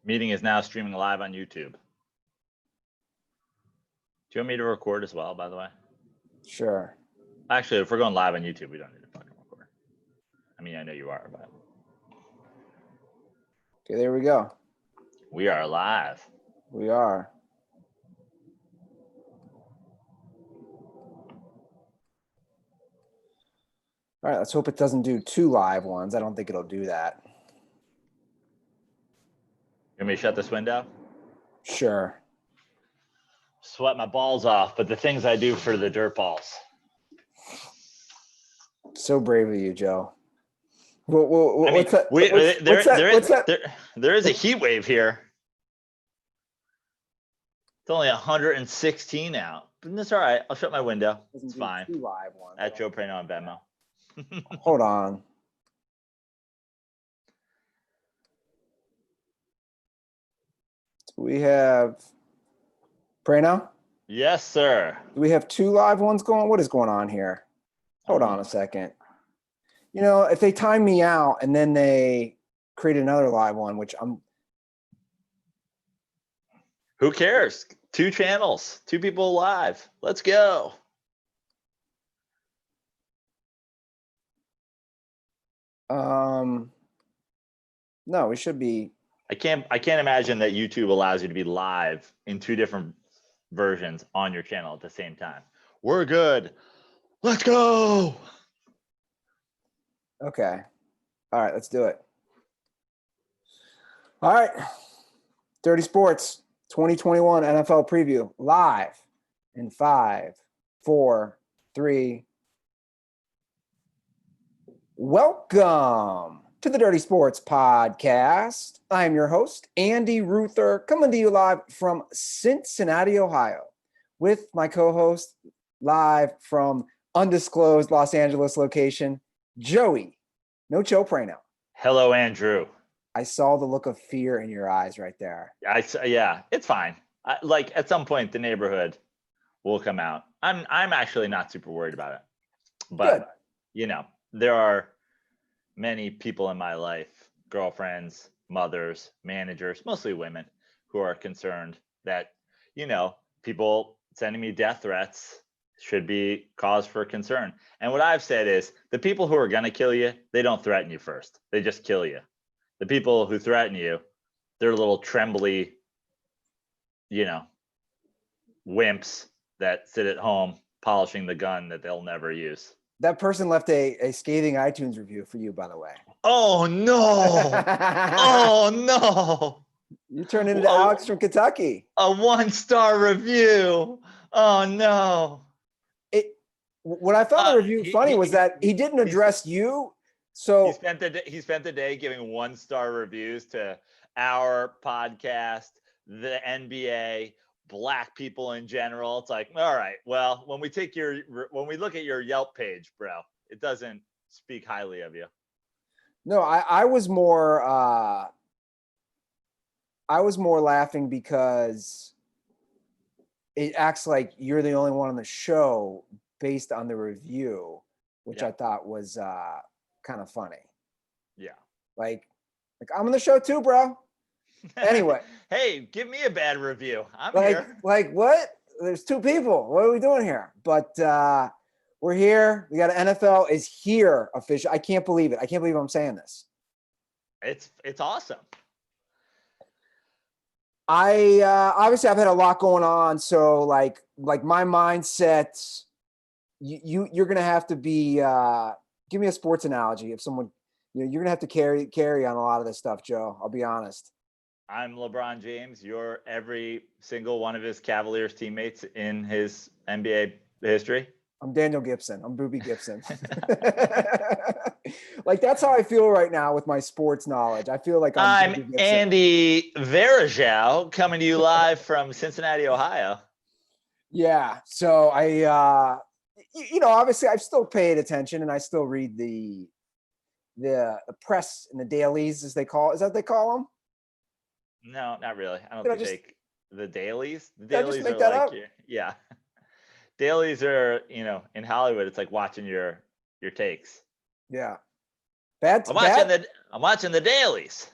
Meeting is now streaming live on YouTube. Do you want me to record as well, by the way? Sure. Actually, if we're going live on YouTube, we don't need to fucking record. I mean, I know you are, but. Okay, there we go. We are live. We are. All right, let's hope it doesn't do 2 live ones. I don't think it'll do that. You want me to shut this window? Sure. Sweat my balls off, but the things I do for the dirt balls. So brave of you, Joe. What's that? There is a heat wave here. It's only 116 out, but that's all right. I'll shut my window. It's fine. 2 live ones. At Joe Prano on Venmo. Hold on. We have Prano? Yes, sir. Do we have 2 live ones going? What is going on here? Hold on a second. You know, if they time me out and then they create another live one, which I'm. Who cares? 2 channels, 2 people live. Let's go. No, we should be. I can't imagine that YouTube allows you to be live in 2 different versions on your channel at the same time. We're good. Let's go. Okay. All right, let's do it. All right. Dirty Sports 2021 NFL preview live in 5, 4, 3. Welcome to the Dirty Sports Podcast. I'm your host, Andy Ruther, coming to you live from Cincinnati, Ohio, with my co-host live from undisclosed Los Angeles location, Joey, no Joe Prano. Hello, Andrew. I saw the look of fear in your eyes right there. Yeah, it's fine. Like at some point, the neighborhood will come out. I'm actually not super worried about it, but Good. You know, there are many people in my life, girlfriends, mothers, managers, mostly women, who are concerned that, you know, people sending me death threats should be cause for concern. And what I've said is the people who are going to kill you, they don't threaten you first. They just kill you. The people who threaten you, they're little trembly, you know, wimps that sit at home polishing the gun that they'll never use. That person left a scathing iTunes review for you, by the way. Oh, no. Oh, no. You turned into Alex from Kentucky. A 1-star review. Oh, no. What I found the review funny was that he didn't address you. So he spent the day giving 1-star reviews to our podcast, the NBA, Black people in general. It's like, all right, well, when we look at your Yelp page, bro, it doesn't speak highly of you. No, I was more laughing because it acts like you're the only one on the show based on the review, which I thought was kind of funny. Yeah. Like I'm on the show too, bro. Anyway. Hey, give me a bad review. I'm here. Like what? There's 2 people. What are we doing here? But we're here. We got NFL is here official. I can't believe it. I can't believe I'm saying this. It's awesome. I obviously I've had a lot going on. So like my mindset, you're gonna have to be give me a sports analogy. If someone, you know, you're gonna have to carry on a lot of this stuff, Joe. I'll be honest. I'm LeBron James. You're every single one of his Cavaliers teammates in his NBA history. I'm Daniel Gibson. I'm Boobie Gibson. Like that's how I feel right now with my sports knowledge. I feel like I'm Andy Varejao coming to you live from Cincinnati, Ohio. Yeah. So I, you know, obviously I've still paid attention and I still read the press and the dailies, as they call. Is that what they call them? No, not really. I don't think the dailies. The dailies dailies just make are that like up? Yeah. Dailies are, you know, in Hollywood, it's like watching your takes. Yeah. I'm watching the dailies.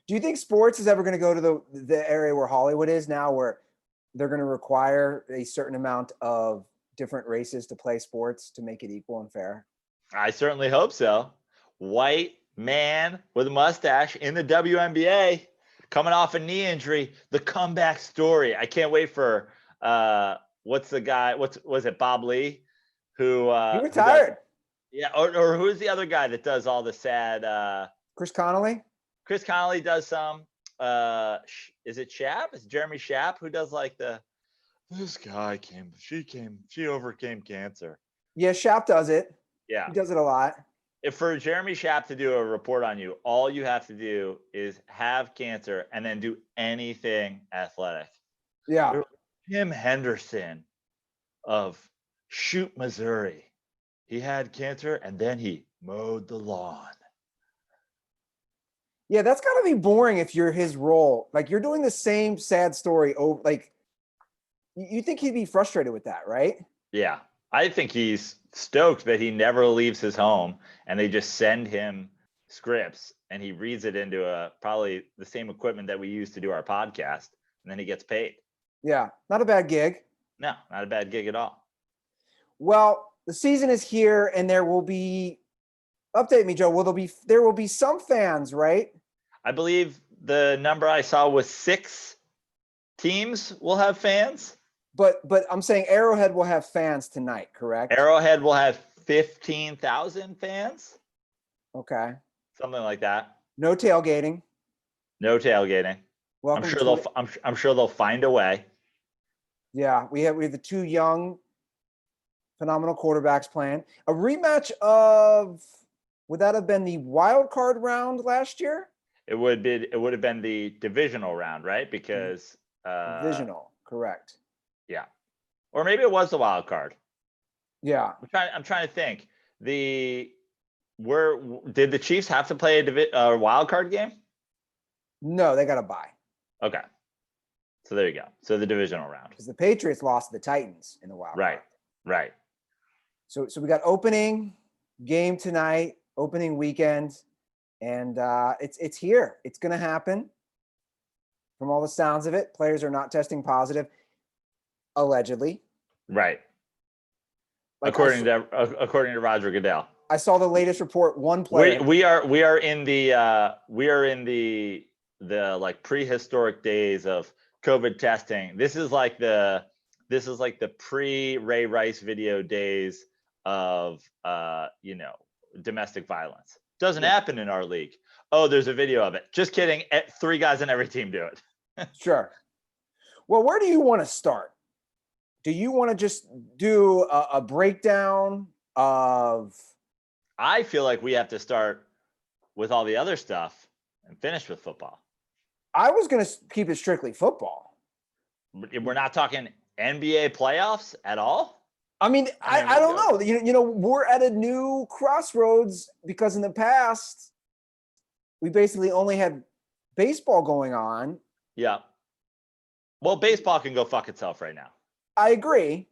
Do you think sports is ever going to go to the area where Hollywood is now, where they're going to require a certain amount of different races to play sports to make it equal and fair? I certainly hope so. White man with a mustache in the WNBA coming off a knee injury, the comeback story. I can't wait for what's the guy? Was it Bob Lee? Who He retired. Or who's the other guy that does all the sad Chris Connolly? Chris Connolly does some. Is it Shapp? Is Jeremy Shapp who does like she overcame cancer. Yeah, Shapp does it. Yeah. He does it a lot. If for Jeremy Shapp to do a report on you, all you have to do is have cancer and then do anything athletic. Yeah. Tim Henderson of Shoot, Missouri. He had cancer and then he mowed the lawn. Yeah, that's got to be boring if you're his role. Like, you're doing the same sad story over. Like, you think he'd be frustrated with that, right? Yeah. I think he's stoked that he never leaves his home and they just send him scripts and he reads it into probably the same equipment that we use to do our podcast, and then he gets paid. Yeah, not a bad gig. No, not a bad gig at all. Well, the season is here, and there will be. Update me, Joe. There will be some fans, right? I believe the number I saw was 6 teams will have fans. But I'm saying Arrowhead will have fans tonight, correct? Arrowhead will have 15,000 fans. Okay. Something like that. No tailgating. No tailgating. Welcome I'm sure they'll find a way. Yeah, we have the 2 young, phenomenal quarterbacks playing. A rematch of, would that have been the wild card round last year? It would have been the divisional round, right? Because divisional, correct. Yeah. Or maybe it was the wild card. Yeah. I'm trying to think. Did the Chiefs have to play a wild card game? No, they got to bye. Okay. So there you go. So the divisional round. Because the Patriots lost to the Titans in the wild card. Right. So we got opening game tonight, opening weekend, and it's here. It's going to happen. From all the sounds of it, players are not testing positive, allegedly. Right. According to Roger Goodell. I saw the latest report. One player. We are in the like prehistoric days of COVID testing. This is like the pre-Ray Rice video days of domestic violence. Doesn't happen in our league. Oh, there's a video of it. Just kidding. 3 guys on every team do it. Sure. Well, where do you want to start? Do you want to just do a breakdown of? I feel like we have to start with all the other stuff and finish with football. I was going to keep it strictly football. We're not talking NBA playoffs at all? I mean, I don't know. You know, we're at a new crossroads because in the past, we basically only had baseball going on. Yeah. Well, baseball can go fuck itself right now. I agree.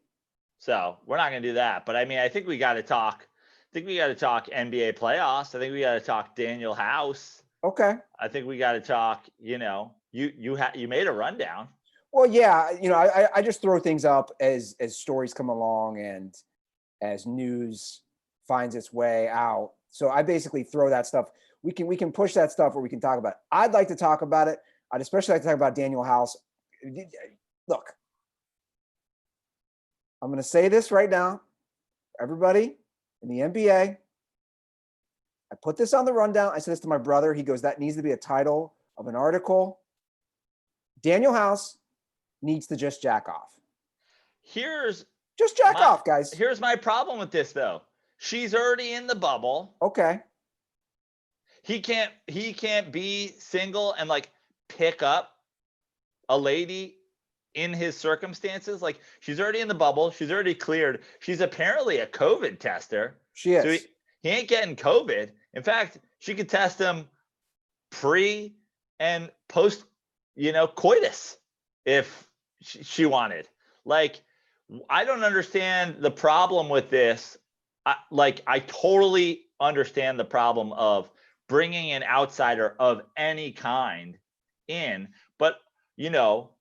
So we're not going to do that. But I mean, I think we got to talk NBA playoffs. I think we got to talk Danuel House. Okay. I think we got to talk, you made a rundown. Well, yeah, I just throw things up as stories come along and as news finds its way out. So I basically throw that stuff. We can push that stuff, or we can talk about it. I'd like to talk about it. I'd especially like to talk about Danuel House. Look, I'm going to say this right now. Everybody in the NBA, I put this on the rundown. I said this to my brother. He goes, that needs to be a title of an article. Danuel House needs to just jack off. Just jack off, guys. Here's my problem with this, though. She's already in the bubble. Okay. He can't be single and like pick up a lady in his circumstances. Like, she's already in the bubble. She's already cleared. She's apparently a COVID tester. She is. So he ain't getting COVID. In fact, she could test him pre and post, coitus if she wanted. Like, I don't understand the problem with this. I totally understand the problem of bringing an outsider of any kind in. But, you know,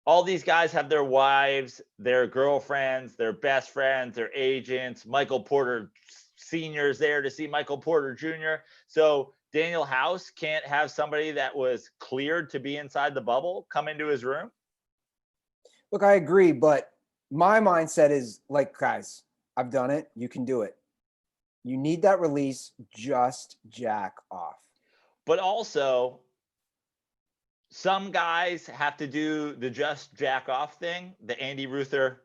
all these guys have their wives, their girlfriends, their best friends, their agents. Michael Porter Sr. is there to see Michael Porter Jr. So Danuel House can't have somebody that was cleared to be inside the bubble come into his room. Look, I agree, but my mindset is like, guys, I've done it. You can do it. You need that release. Just jack off. But also, some guys have to do the just jack off thing, the Andy Ruther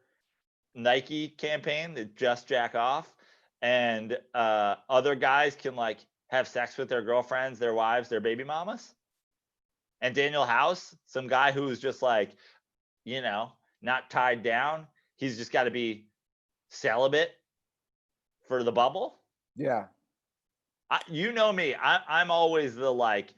Nike campaign, the just jack off. And other guys can like have sex with their girlfriends, their wives, their baby mamas. And Danuel House, some guy who's just like, you know, not tied down. He's just got to be celibate for the bubble. Yeah. You know me. I'm always the like,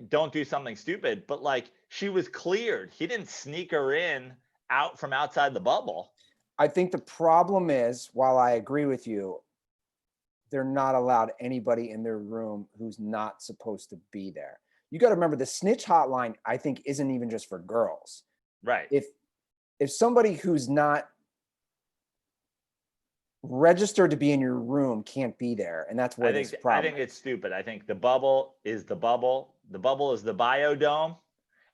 don't do something stupid. But like, she was cleared. He didn't sneak her in out from outside the bubble. I think the problem is, while I agree with you, they're not allowed anybody in their room who's not supposed to be there. You got to remember the snitch hotline, I think, isn't even just for girls. Right. If somebody who's not registered to be in your room can't be there, and that's where this problem. I think it's stupid. I think the bubble is the bubble. The bubble is the biodome.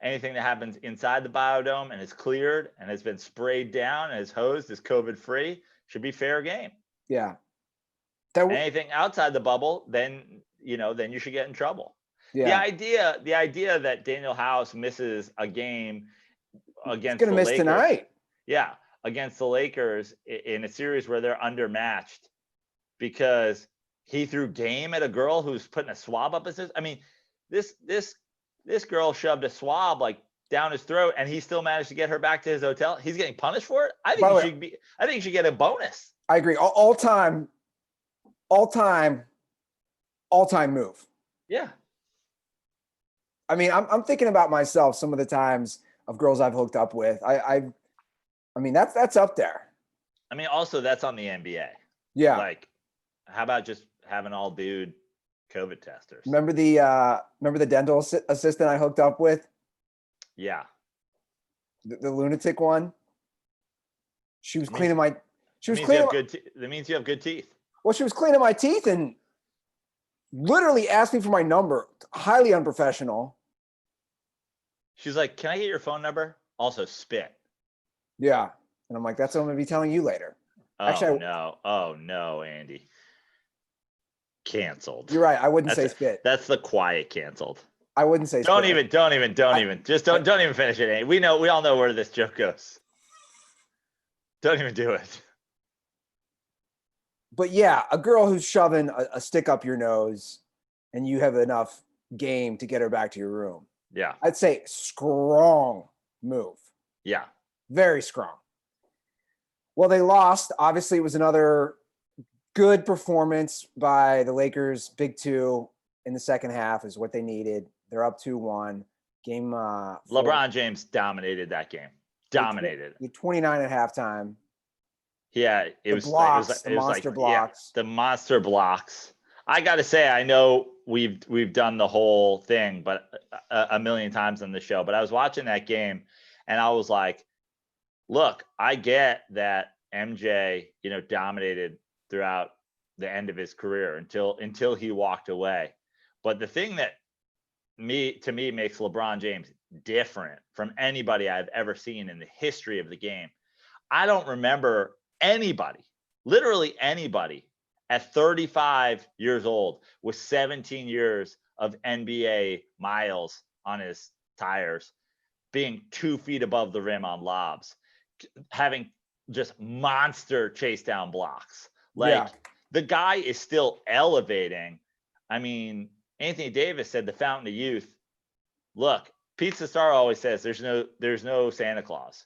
Anything that happens inside the biodome and is cleared and has been sprayed down and is hosed, is COVID-free, should be fair game. Yeah. Anything outside the bubble, then you should get in trouble. Yeah. The idea that Danuel House misses a game against the Lakers. He's gonna miss tonight. Yeah, against the Lakers in a series where they're undermatched because he threw game at a girl who's putting a swab up his. I mean, this girl shoved a swab like down his throat, and he still managed to get her back to his hotel. He's getting punished for it. I think he should get a bonus. I agree. All time move. Yeah. I mean, I'm thinking about myself some of the times of girls I've hooked up with. I mean, that's up there. I mean, also that's on the NBA. Yeah. Like, how about just having all dude COVID testers? Remember the dental assistant I hooked up with? Yeah. The lunatic one. She was cleaning my. She was cleaning. That means you have good teeth. Well, she was cleaning my teeth and literally asked me for my number. Highly unprofessional. She's like, "Can I get your phone number?" Also, spit. Yeah, and I'm like, "That's what I'm gonna be telling you later." Oh no, Andy. Canceled. You're right. I wouldn't say spit. That's the quiet canceled. I wouldn't say. Don't even. Just don't even finish it, Andy. We all know where this joke goes. Don't even do it. But yeah, a girl who's shoving a stick up your nose and you have enough game to get her back to your room. Yeah. I'd say strong move. Yeah. Very strong. Well, they lost. Obviously, it was another good performance by the Lakers. Big two in the second half is what they needed. They're up 2-1. Game. LeBron James dominated that game. Dominated. 29 at halftime. Yeah, it was blocks, the monster blocks. Yeah, the monster blocks. I got to say, I know we've done the whole thing, but a million times on the show. But I was watching that game, and I was like, "Look, I get that MJ, dominated throughout the end of his career until he walked away. But the thing that to me makes LeBron James different from anybody I've ever seen in the history of the game. I don't remember anybody, literally anybody, at 35 years old with 17 years of NBA miles on his tires, being 2 feet above the rim on lobs, having just monster chase down blocks. The guy is still elevating. I mean, Anthony Davis said the fountain of youth. Look, Pizza Star always says there's no Santa Claus,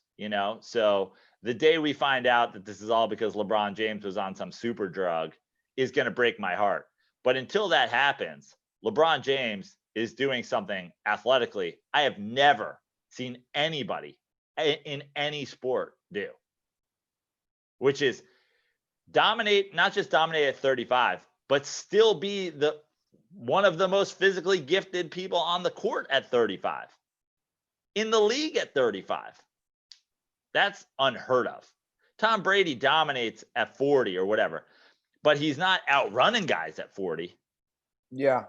So the day we find out that this is all because LeBron James was on some super drug is going to break my heart. But until that happens, LeBron James is doing something athletically I have never seen anybody in any sport do, which is not just dominate at 35, but still be one of the most physically gifted people on the court at 35, in the league at 35. That's unheard of. Tom Brady dominates at 40 or whatever, but he's not outrunning guys at 40. Yeah.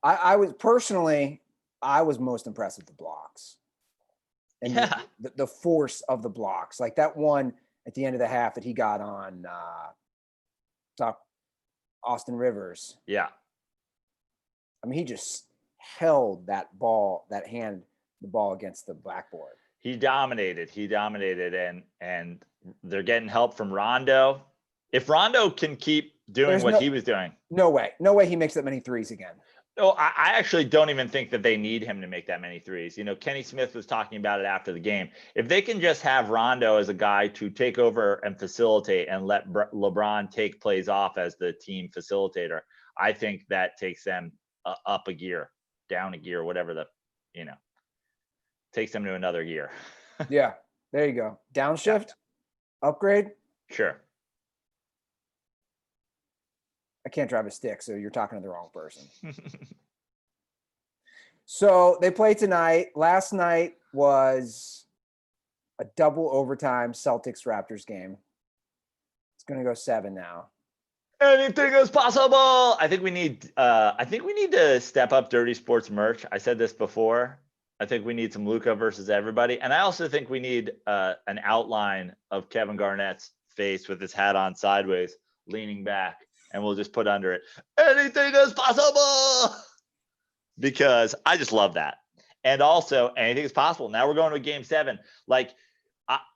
I was personally, I was most impressed with the blocks and Yeah. the force of the blocks. Like that one at the end of the half that he got on Austin Rivers. Yeah. I mean, he just held that ball, the ball against the backboard. He dominated, and they're getting help from Rondo. If Rondo can keep doing what he was doing. No way he makes that many threes again. No, I actually don't even think that they need him to make that many threes. You know, Kenny Smith was talking about it after the game. If they can just have Rondo as a guy to take over and facilitate and let LeBron take plays off as the team facilitator, I think that takes them up a gear, down a gear, whatever takes them to another gear. Yeah, there you go. Downshift, upgrade. Sure. I can't drive a stick, so you're talking to the wrong person. So they play tonight. Last night was a double overtime Celtics Raptors game. It's going to go 7 now. Anything is possible. I think we need to step up Dirty Sports merch. I said this before. I think we need some Luka versus everybody. And I also think we need an outline of Kevin Garnett's face with his hat on sideways, leaning back. And we'll just put under it, anything is possible, because I just love that. And also, anything is possible. Now we're going to game 7. Like,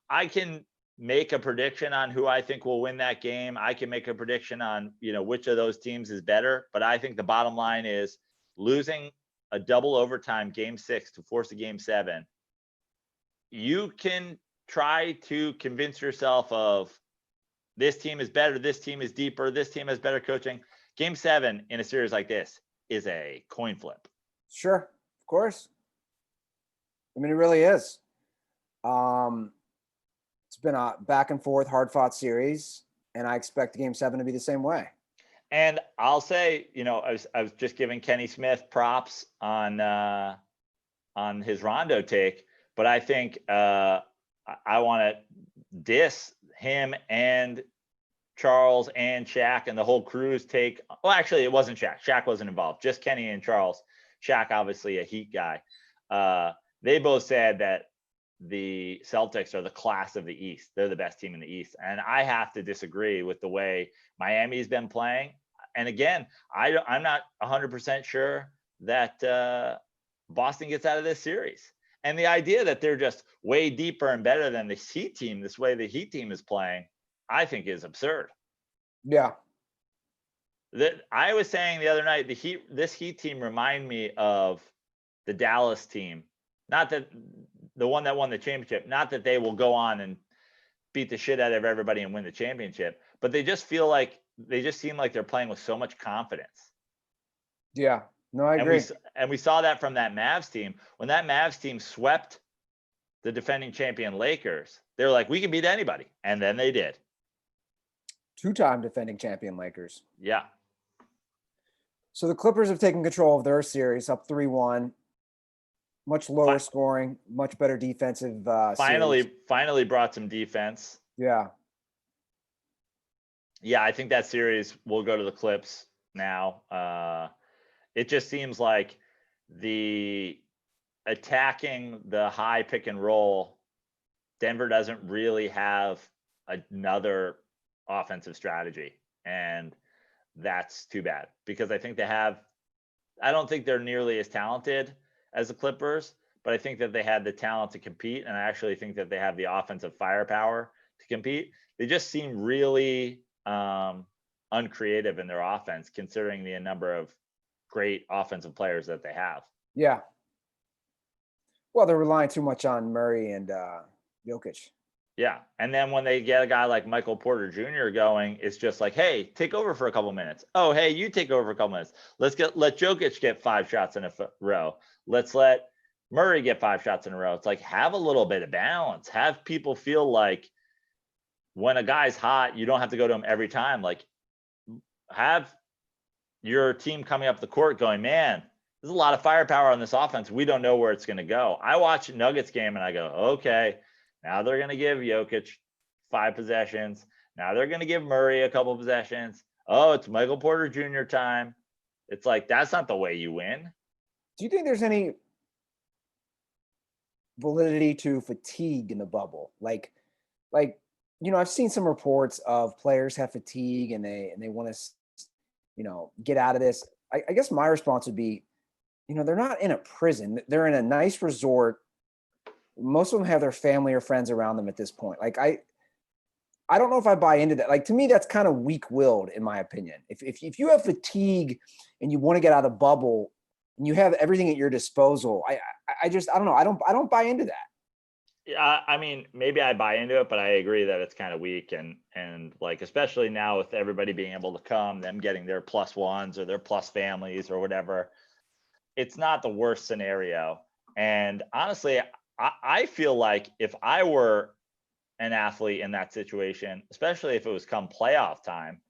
I can make a prediction on who I think will win that game. I can make a prediction on, which of those teams is better. But I think the bottom line is losing a double overtime game 6 to force a game 7. You can try to convince yourself of, this team is better, this team is deeper, this team has better coaching. Game 7 in a series like this is a coin flip. Sure, of course. I mean, it really is. It's been a back and forth, hard-fought series, and I expect Game 7 to be the same way. And I'll say, I was just giving Kenny Smith props on his Rondo take, but I think I want to diss him and Charles and Shaq and the whole crew's take. Well, actually, it wasn't Shaq. Shaq wasn't involved. Just Kenny and Charles. Shaq, obviously a Heat guy. They both said that the Celtics are the class of the East. They're the best team in the East. And I have to disagree with the way Miami's been playing. And again, I'm not 100% sure that Boston gets out of this series. And the idea that they're just way deeper and better than the Heat team, this way the Heat team is playing, I think is absurd. Yeah. I was saying the other night, this Heat team remind me of the Dallas team. Not that the one that won the championship, not that they will go on and beat the shit out of everybody and win the championship, but they just seem like they're playing with so much confidence. Yeah. No, I agree. And we saw that from that Mavs team. When that Mavs team swept the defending champion Lakers, they were like, we can beat anybody. And then they did. 2-time defending champion Lakers. Yeah. So the Clippers have taken control of their series, up 3-1. Much lower scoring, much better defensive series. Finally brought some defense. Yeah. Yeah, I think that series will go to the Clips now. It just seems like the attacking the high pick and roll, Denver doesn't really have another offensive strategy. And that's too bad, because I don't think they're nearly as talented as the Clippers, but I think that they had the talent to compete. And I actually think that they have the offensive firepower to compete. They just seem really uncreative in their offense, considering the number of great offensive players that they have. Yeah. Well, they're relying too much on Murray and Jokic. Yeah. And then when they get a guy like Michael Porter Jr. going, it's just like, hey, take over for a couple minutes. Oh, hey, you take over for a couple minutes. Let Jokic get 5 shots in a row. Let's let Murray get 5 shots in a row. It's like, have a little bit of balance. Have people feel like when a guy's hot, you don't have to go to him every time. Like, have your team coming up the court going, man, there's a lot of firepower on this offense. We don't know where it's going to go. I watch a Nuggets game and I go, okay, now they're going to give Jokic 5 possessions. Now they're going to give Murray a couple possessions. Oh, it's Michael Porter Jr. time. It's like, that's not the way you win. Do you think there's any validity to fatigue in the bubble? Like, I've seen some reports of players have fatigue and they want to, get out of this. I guess my response would be, they're not in a prison. They're in a nice resort. Most of them have their family or friends around them at this point. Like, I don't know if I buy into that. Like, to me, that's kind of weak-willed, in my opinion. If you have fatigue and you want to get out of the bubble and you have everything at your disposal, I don't know. I don't buy into that. Yeah, I mean, maybe I buy into it, but I agree that it's kind of weak. And like, especially now with everybody being able to come, them getting their plus ones or their plus families or whatever, it's not the worst scenario. And honestly, I feel like if I were an athlete in that situation, especially if it was come playoff time,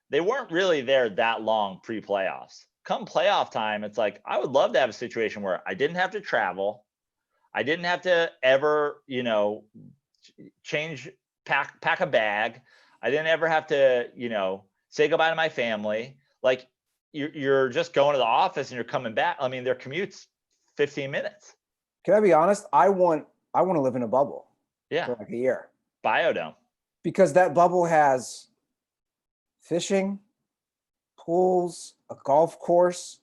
they weren't really there that long pre-playoffs. Come playoff time, it's like, I would love to have a situation where I didn't have to travel. I didn't have to ever, pack a bag. I didn't ever have to, say goodbye to my family. Like, you're just going to the office and you're coming back. I mean, their commute's 15 minutes. Can I be honest? I want to live in a bubble. Yeah. For like a year. Biodome. Because that bubble has fishing, pools, a golf course.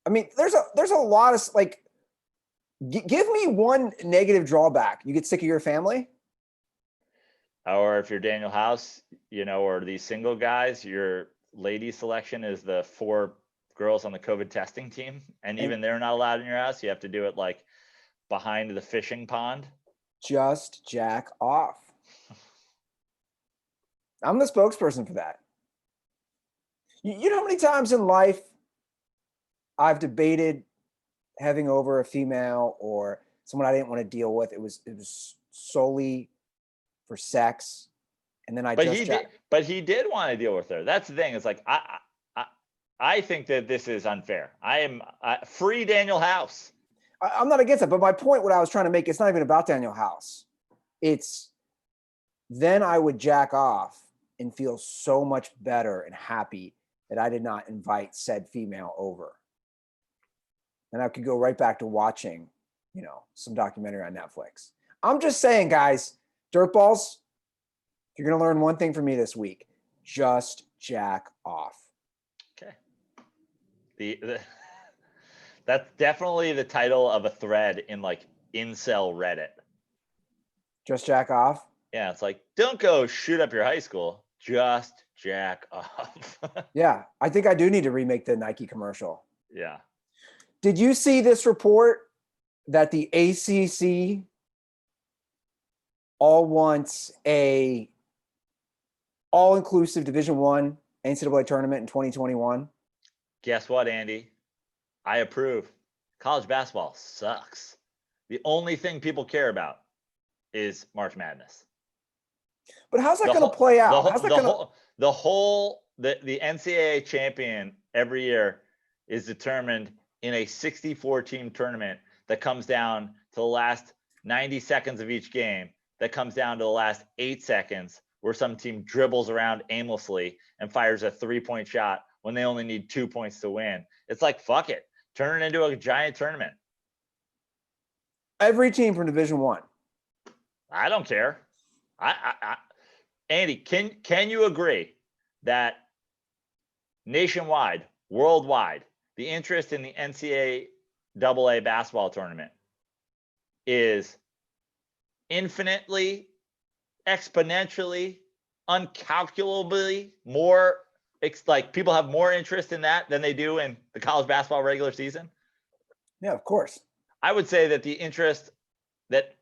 I mean, there's a lot of like, give me one negative drawback. You get sick of your family. Or if you're Danuel House, or these single guys, your lady selection is the 4 girls on the COVID testing team. And even they're not allowed in your house. You have to do it like behind the fishing pond. Just jack off. I'm the spokesperson for that. You know how many times in life I've debated having over a female or someone I didn't want to deal with. It was solely for sex, and then But he did want to deal with her. That's the thing. It's like, I think that this is unfair. I am free Danuel House. I'm not against it, but my point, what I was trying to make, it's not even about Danuel House. It's then I would jack off and feel so much better and happy that I did not invite said female over. And I could go right back to watching, some documentary on Netflix. I'm just saying, guys, dirtballs, you're going to learn one thing from me this week. Just jack off. Okay. That's definitely the title of a thread in like incel Reddit. Just jack off? Yeah, it's like, don't go shoot up your high school. Just jack off. Yeah, I think I do need to remake the Nike commercial. Yeah. Did you see this report that the ACC all wants a all-inclusive Division I NCAA tournament in 2021? Guess what, Andy? I approve. College basketball sucks. The only thing people care about is March Madness. But how's that going to play out? The NCAA champion every year is determined in a 64-team tournament that comes down to the last 90 seconds of each game, that comes down to the last 8 seconds where some team dribbles around aimlessly and fires a 3-point shot when they only need 2 points to win. It's like, fuck it. Turn it into a giant tournament. Every team from Division I. I don't care. Andy, can you agree that nationwide, worldwide, the interest in the NCAA basketball tournament is infinitely, exponentially, uncalculably more? It's like people have more interest in that than they do in the college basketball regular season? Yeah, of course. I would say that the interest that,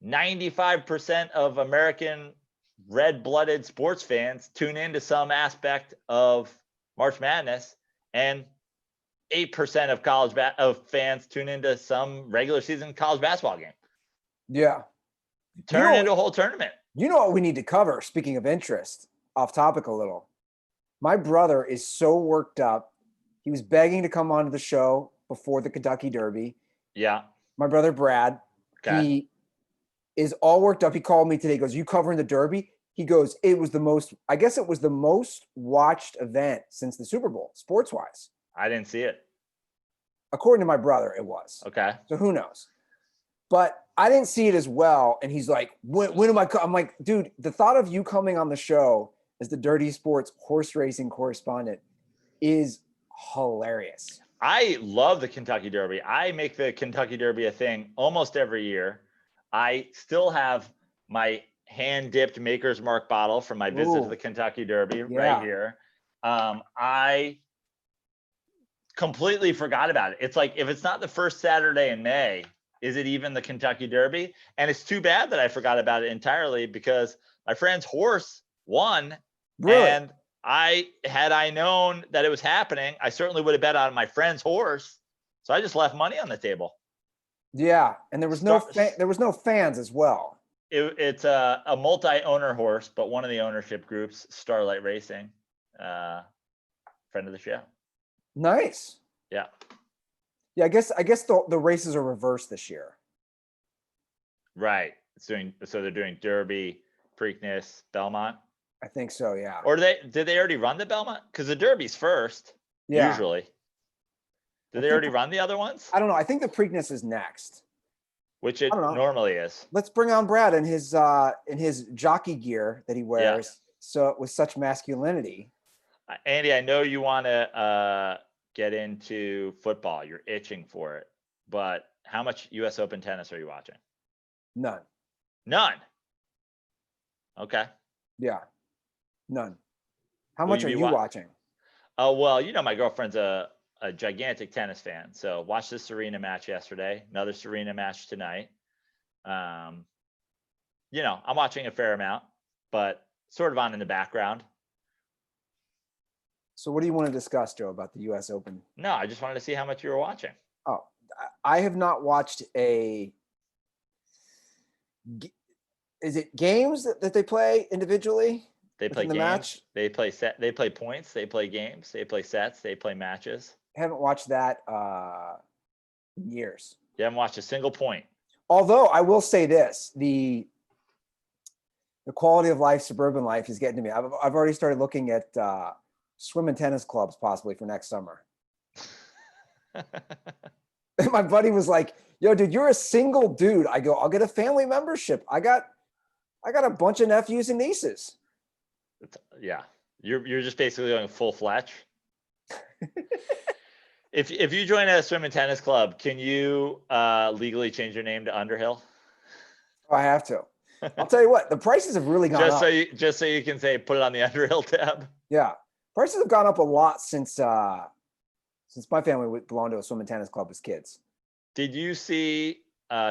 95% of American red-blooded sports fans tune into some aspect of March Madness, and 8% of fans tune into some regular season college basketball game. Yeah. Turn it into a whole tournament. You know what we need to cover, speaking of interest, off topic a little. My brother is so worked up. He was begging to come onto the show before the Kentucky Derby. Yeah. My brother Brad, Okay. he is all worked up. He called me today. He goes, "You covering the Derby?" He goes, "It was the most. I guess it was the most watched event since the Super Bowl, sports wise." I didn't see it. According to my brother, it was. Okay. So who knows? But I didn't see it as well. And he's like, when am I? I'm like, dude, the thought of you coming on the show as the Dirty Sports horse racing correspondent is hilarious. I love the Kentucky Derby. I make the Kentucky Derby a thing almost every year. I still have my hand-dipped Maker's Mark bottle from my visit to the Kentucky Derby right here. I completely forgot about it. It's like, if it's not the first Saturday in May, is it even the Kentucky Derby? And it's too bad that I forgot about it entirely, because my friend's horse won. Really? And had I known that it was happening, I certainly would have bet on my friend's horse. So I just left money on the table. Yeah, and there was no fans as well. It's a multi-owner horse, but one of the ownership groups, Starlight Racing, friend of the show. Nice. Yeah. Yeah, I guess the races are reversed this year. Right. So they're doing Derby, Preakness, Belmont. I think so, yeah. Or did they already run the Belmont? Because the Derby's first, usually. Did they already run the other ones? I don't know. I think the Preakness is next. Which it normally is. Let's bring on Brad in his jockey gear that he wears. So with such masculinity. Andy, I know you want to get into football. You're itching for it. But how much U.S. Open tennis are you watching? None. None? Okay. Yeah. None. How much are you watching? Oh, well, my girlfriend's a gigantic tennis fan. So watched the Serena match yesterday, another Serena match tonight. I'm watching a fair amount, but sort of on in the background. So what do you want to discuss, Joe, about the U.S. Open? No, I just wanted to see how much you were watching. Oh, I have not watched is it games that they play individually? They play games. Match? They play They play points. They play games. They play sets. They play matches. I haven't watched that in years. You haven't watched a single point. Although I will say this, the quality of life, suburban life, is getting to me. I've already started looking at swim and tennis clubs possibly for next summer. And my buddy was like, "Yo, dude, you're a single dude." I go, "I'll get a family membership. I got a bunch of nephews and nieces." Yeah, you're just basically going full Fletch. If you join a swim and tennis club, can you legally change your name to Underhill? Oh, I have to. I'll tell you what, the prices have really gone up. Just so you can say, put it on the Underhill tab. Yeah, prices have gone up a lot since my family belonged to a swim and tennis club as kids. Did you see?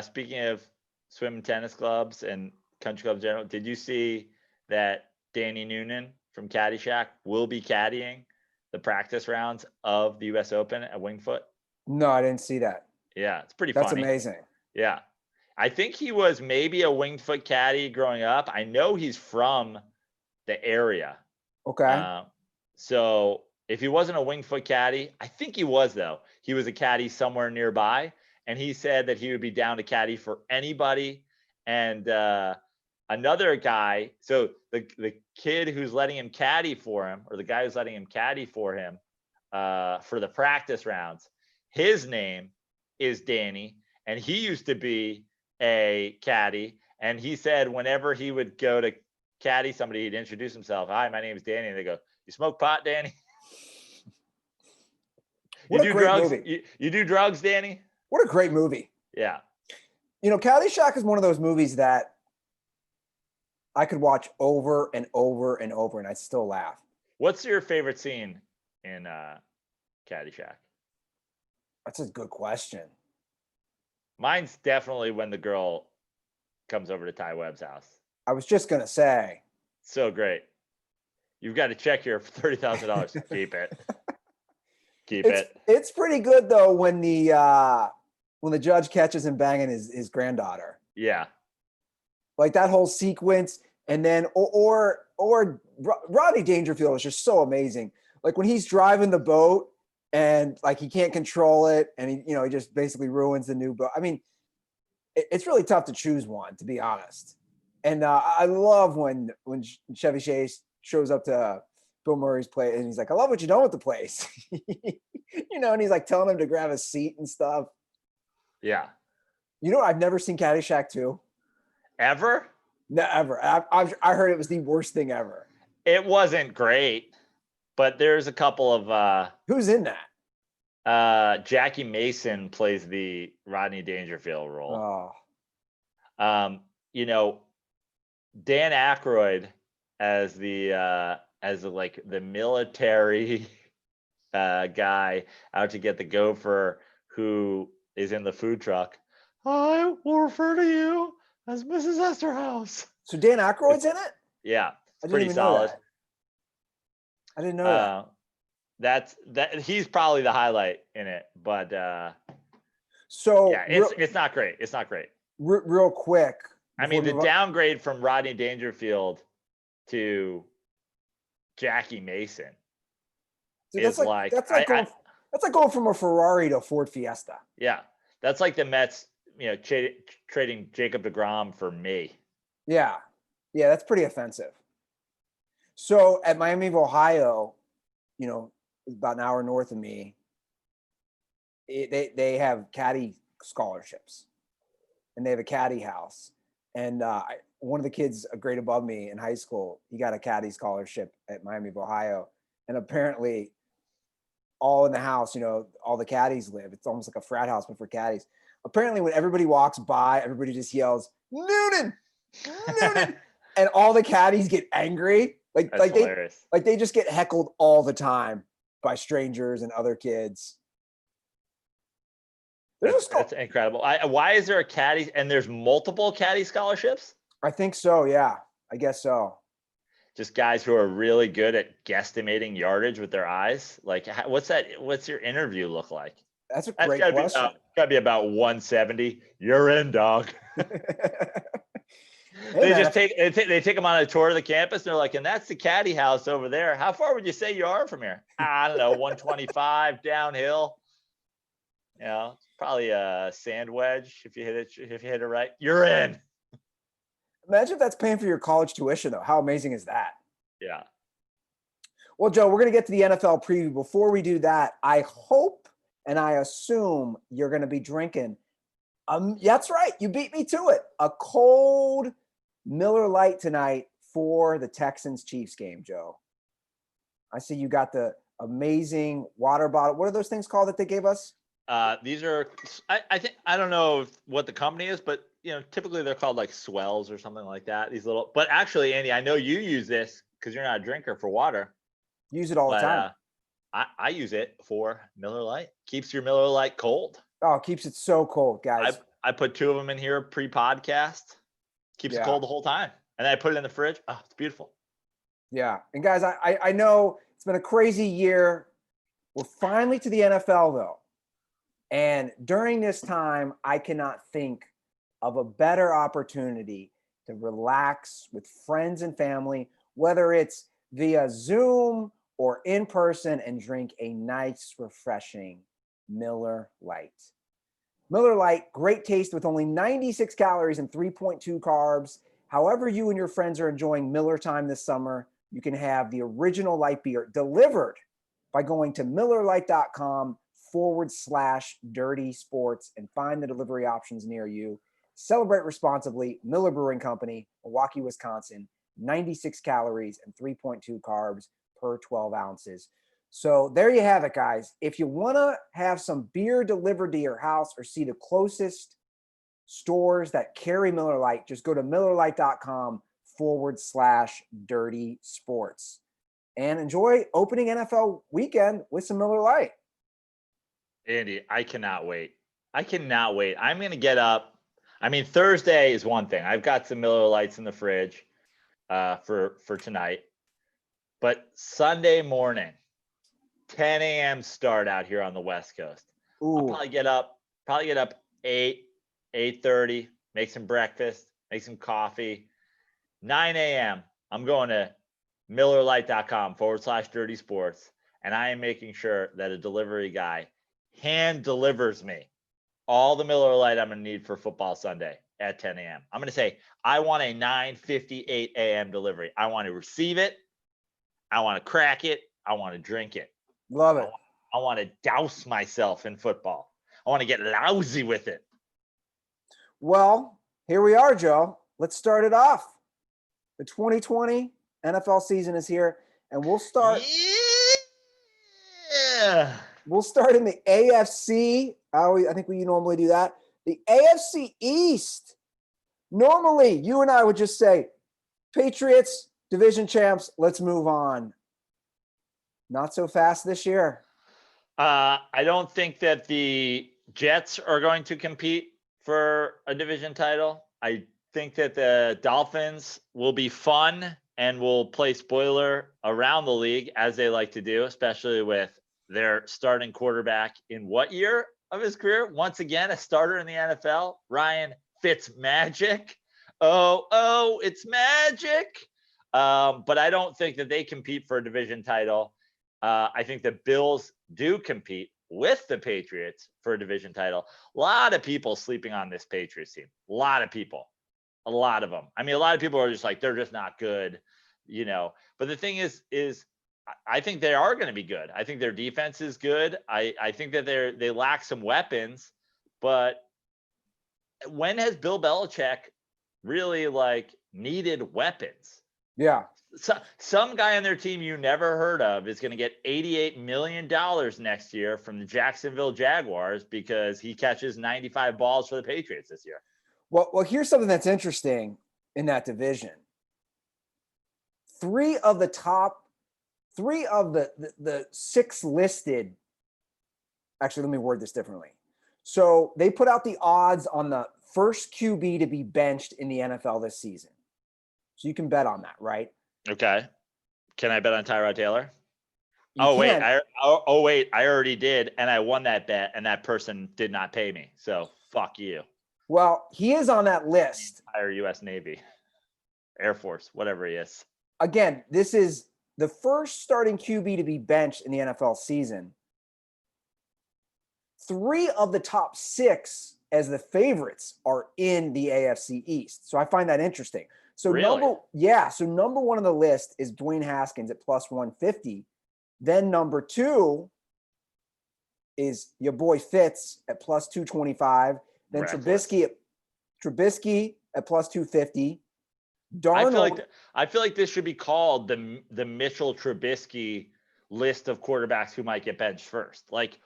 Speaking of swim and tennis clubs and country clubs in general, did you see that Danny Noonan from Caddyshack will be caddying the practice rounds of the U.S. Open at Winged Foot? No, I didn't see that. Yeah, it's pretty funny. That's amazing. Yeah. I think he was maybe a Winged Foot caddy growing up. I know he's from the area. Okay. So if he wasn't a Winged Foot caddy, I think he was, though. He was a caddy somewhere nearby. And he said that he would be down to caddy for anybody. And another guy, so the kid who's letting him caddy for him, or the guy who's letting him caddy for him for the practice rounds, his name is Danny, and he used to be a caddy. And he said whenever he would go to caddy somebody, he'd introduce himself. "Hi, my name is Danny." And they go, "You smoke pot, Danny?" You do drugs? You do drugs, Danny? What a great movie. Yeah. Caddyshack is one of those movies that I could watch over and over and over, and I'd still laugh. What's your favorite scene in Caddyshack? That's a good question. Mine's definitely when the girl comes over to Ty Webb's house. I was just going to say. So great. You've got to check here for $30,000. Keep it. Keep it. It's pretty good, though, when the judge catches him banging his granddaughter. Yeah. Like that whole sequence, And then, Rodney Dangerfield is just so amazing. Like when he's driving the boat and like he can't control it, and he just basically ruins the new boat. I mean, it's really tough to choose one, to be honest. And I love when Chevy Chase shows up to Bill Murray's place and he's like, "I love what you're doing with the place," and he's like telling him to grab a seat and stuff. Yeah. I've never seen Caddyshack 2. Ever? Never. I heard it was the worst thing ever. It wasn't great, but there's a couple of Who's in that? Jackie Mason plays the Rodney Dangerfield role. Oh. Dan Aykroyd as the military guy out to get the gopher who is in the food truck. I will refer to you as Mrs. Esterhaus. So Dan Aykroyd's in it? Yeah, I didn't pretty even solid. know that. I didn't know that. He's probably the highlight in it, but so yeah, it's not great. It's not great. Real quick. I mean, the downgrade from Rodney Dangerfield to Jackie Mason is like that's like going from a Ferrari to a Ford Fiesta. Yeah, that's like the Mets, trading Jacob deGrom for me. Yeah, that's pretty offensive. So at Miami of Ohio, about an hour north of me, they have caddy scholarships, and they have a caddy house. And one of the kids, a grade above me in high school, he got a caddy scholarship at Miami of Ohio. And apparently all in the house, all the caddies live. It's almost like a frat house, but for caddies. Apparently when everybody walks by, everybody just yells, "Noonan! Noonan!" And all the caddies get angry. Hilarious. They just get heckled all the time by strangers and other kids. That's incredible. Why is there a caddy and there's multiple caddy scholarships? I think so. Yeah, I guess so. Just guys who are really good at guesstimating yardage with their eyes. Like, what's your interview look like? That's a great question. Gotta be about 170. You're in, dog. Hey, they take them on a tour of the campus. And they're like, and that's the caddy house over there. How far would you say you are from here? I don't know, 125 downhill. Probably a sand wedge if you hit it right. You're in. Imagine if that's paying for your college tuition, though. How amazing is that? Yeah. Well, Joe, we're going to get to the NFL preview. Before we do that, I hope and I assume you're going to be drinking. That's right. You beat me to it. A cold Miller Lite tonight for the Texans-Chiefs game, Joe. I see you got the amazing water bottle. What are those things called that they gave us? These are, I don't know what the company is, but typically they're called like Swells or something like that. But actually, Andy, I know you use this because you're not a drinker for water. Use it all the time. I use it for Miller Lite. Keeps your Miller Lite cold. Oh, it keeps it so cold, guys. I put 2 of them in here pre-podcast. Keeps it cold the whole time. And then I put it in the fridge. Oh, it's beautiful. Yeah. And guys, I know it's been a crazy year. We're finally to the NFL, though. And during this time, I cannot think of a better opportunity to relax with friends and family, whether it's via Zoom or in person, and drink a nice, refreshing Miller Lite. Miller Lite, great taste with only 96 calories and 3.2 carbs. However you and your friends are enjoying Miller time this summer, you can have the original light beer delivered by going to MillerLite.com/dirty sports and find the delivery options near you. Celebrate responsibly. Miller Brewing Company, Milwaukee, Wisconsin. 96 calories and 3.2 carbs per 12 ounces. So there you have it, guys. If you want to have some beer delivered to your house or see the closest stores that carry Miller Lite, just go to MillerLite.com/dirty sports and enjoy opening NFL weekend with some Miller Lite. Andy, I cannot wait. I'm going to get up. I mean, Thursday is one thing. I've got some Miller Lites in the fridge for tonight. But Sunday morning, 10 a.m. start out here on the West Coast. Ooh. I'll probably get up 8:30, make some breakfast, make some coffee, 9 a.m., I'm going to millerlite.com/dirty sports, and I am making sure that a delivery guy hand delivers me all the Miller Lite I'm going to need for football Sunday at 10 a.m. I'm going to say, I want a 9:58 a.m. delivery. I want to receive it. I want to crack it. I want to drink it. Love it. I want to douse myself in football. I want to get lousy with it. Well, here we are, Joe. Let's start it off. The 2020 NFL season is here, and we'll start. Yeah. We'll start in the AFC. I think we normally do that. The AFC East. Normally, you and I would just say, Patriots, division champs, let's move on. Not so fast this year. I don't think that the Jets are going to compete for a division title. I think that the Dolphins will be fun and will play spoiler around the league, as they like to do, especially with their starting quarterback in what year of his career? Once again, a starter in the NFL, Ryan Fitzmagic. Oh, it's magic. But I don't think that they compete for a division title. I think the Bills do compete with the Patriots for a division title. A lot of people sleeping on this Patriots team. A lot of people. A lot of them. I mean, a lot of people are just like, they're just not good, you know. But the thing is I think they are going to be good. I think their defense is good. I think that they lack some weapons. But when has Bill Belichick really like needed weapons? Yeah. So, some guy on their team you never heard of is going to get $88 million next year from the Jacksonville Jaguars because he catches 95 balls for the Patriots this year. Well, here's something that's interesting in that division. Three of the six listed. Actually, let me word this differently. So they put out the odds on the first QB to be benched in the NFL this season. So you can bet on that, right? Okay. Can I bet on Tyrod Taylor? Wait, I already did, and I won that bet, and that person did not pay me. So fuck you. Well, he is on that list. The entire U.S. Navy, Air Force, whatever he is. Again, this is the first starting QB to be benched in the NFL season. 3 of the top 6 as the favorites are in the AFC East. So I find that interesting. So really? number 1 on the list is Dwayne Haskins at plus 150. Then number 2 is your boy Fitz at plus 225. Then Trubisky at plus 250. Darnold. I feel like this should be called the Mitchell Trubisky list of quarterbacks who might get benched first. Like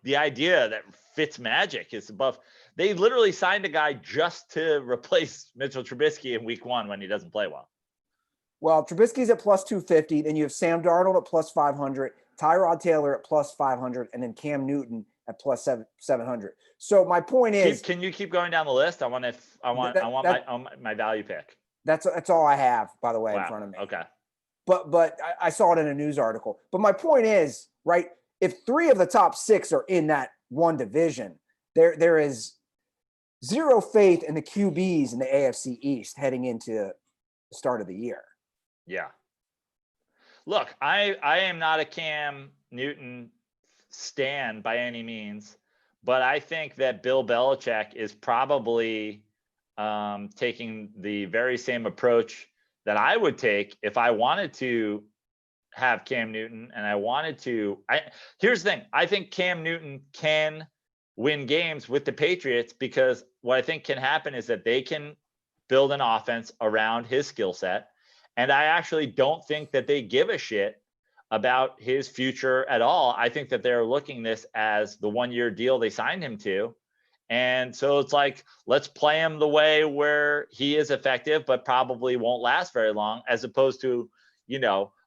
the idea that Fitzmagic is above. They literally signed a guy just to replace Mitchell Trubisky in week 1 when he doesn't play well. Well, Trubisky's at plus 250. Then you have Sam Darnold at plus 500, Tyrod Taylor at plus 500, and then Cam Newton at plus 700. So my point is, can you keep going down the list? I want my value pick. That's all I have, by the way, in front of me. Okay. But I saw it in a news article. But my point is, right, if 3 of the top 6 are in that one division, there is zero faith in the QBs in the AFC East heading into the start of the year. Yeah. Look, I am not a Cam Newton stan by any means, but I think that Bill Belichick is probably taking the very same approach that I would take if I wanted to have Cam Newton and I wanted to. Here's the thing. I think Cam Newton can win games with the Patriots because what I think can happen is that they can build an offense around his skill set. And I actually don't think that they give a shit about his future at all. I think that they're looking this as the 1-year deal they signed him to. And so it's like, let's play him the way where he is effective, but probably won't last very long, as opposed to,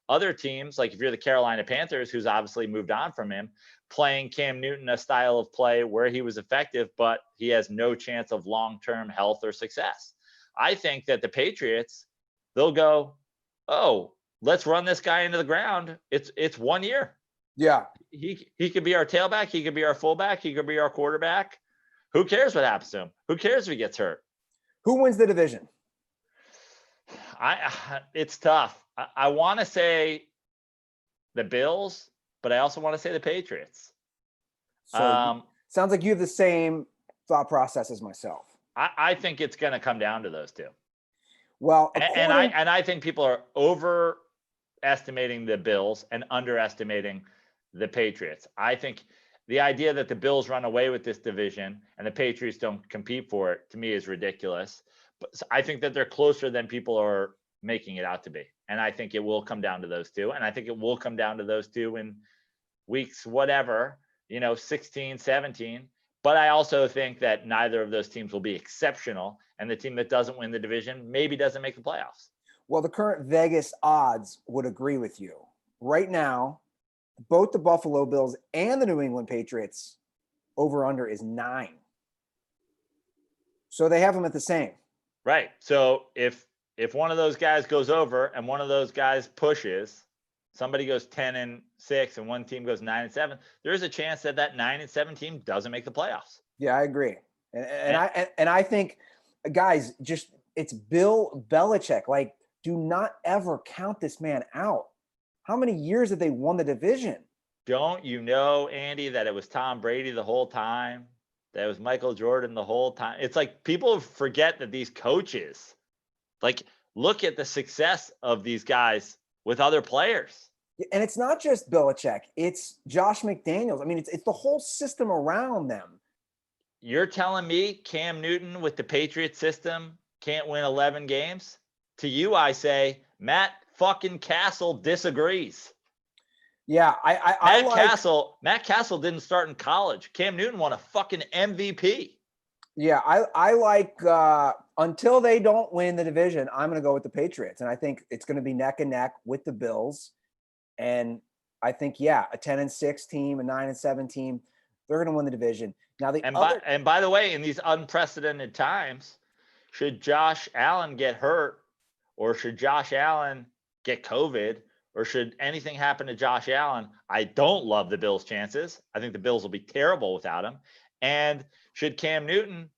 other teams, like if you're the Carolina Panthers, who's obviously moved on from him, playing Cam Newton a style of play where he was effective, but he has no chance of long-term health or success. I think that the Patriots, they'll go, oh, let's run this guy into the ground. It's 1 year. Yeah. He could be our tailback. He could be our fullback. He could be our quarterback. Who cares what happens to him? Who cares if he gets hurt? Who wins the division? It's tough. I want to say the Bills, but I also want to say the Patriots. So sounds like you have the same thought process as myself. I think it's going to come down to those two. Well, And I think people are overestimating the Bills and underestimating the Patriots. I think the idea that the Bills run away with this division and the Patriots don't compete for it, to me, is ridiculous. But I think that they're closer than people are making it out to be. And I think it will come down to those two. And I think it will come down to those two in weeks, whatever, 16, 17. But I also think that neither of those teams will be exceptional. And the team that doesn't win the division maybe doesn't make the playoffs. Well, the current Vegas odds would agree with you. Right now, both the Buffalo Bills and the New England Patriots over under is 9. So they have them at the same. Right. So if one of those guys goes over and one of those guys pushes, somebody goes 10-6 and one team goes 9-7, there is a chance that 9-7 team doesn't make the playoffs. Yeah, I agree. And I think, guys, just it's Bill Belichick. Like, do not ever count this man out. How many years have they won the division? Don't you know, Andy, that it was Tom Brady the whole time? That it was Michael Jordan the whole time? It's like people forget that these coaches, like, look at the success of these guys with other players. And it's not just Belichick. It's Josh McDaniels. I mean, it's the whole system around them. You're telling me Cam Newton with the Patriot system can't win 11 games? To you, I say Matt fucking Castle disagrees. Yeah, Matt Castle didn't start in college. Cam Newton won a fucking MVP. Yeah, I like until they don't win the division, I'm going to go with the Patriots, and I think it's going to be neck and neck with the Bills. And I think, a 10-6 team, a 9-7 team, they're going to win the division. Now by the way, in these unprecedented times, should Josh Allen get hurt, or should Josh Allen get COVID, or should anything happen to Josh Allen, I don't love the Bills' chances. I think the Bills will be terrible without him. And should Cam Newton,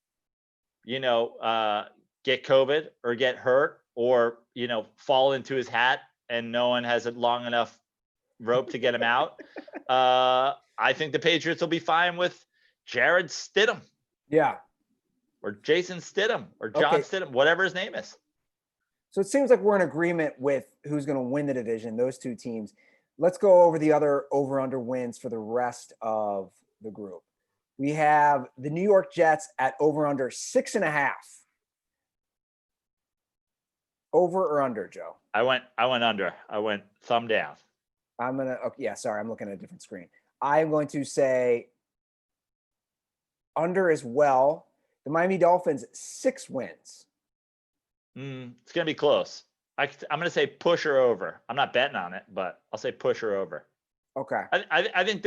get COVID or get hurt or, fall into his hat and no one has a long enough rope to get him out, I think the Patriots will be fine with Jared Stidham. Yeah. Or Jason Stidham or John Stidham, whatever his name is. So it seems like we're in agreement with who's going to win the division, those two teams. Let's go over the other over-under wins for the rest of the group. We have the New York Jets at over-under 6.5. Over or under, Joe? I went under. I went thumb down. I'm looking at a different screen. I'm going to say under as well. The Miami Dolphins, 6 wins. It's going to be close. I'm going to say push or over. I'm not betting on it, but I'll say push or over. Okay. I think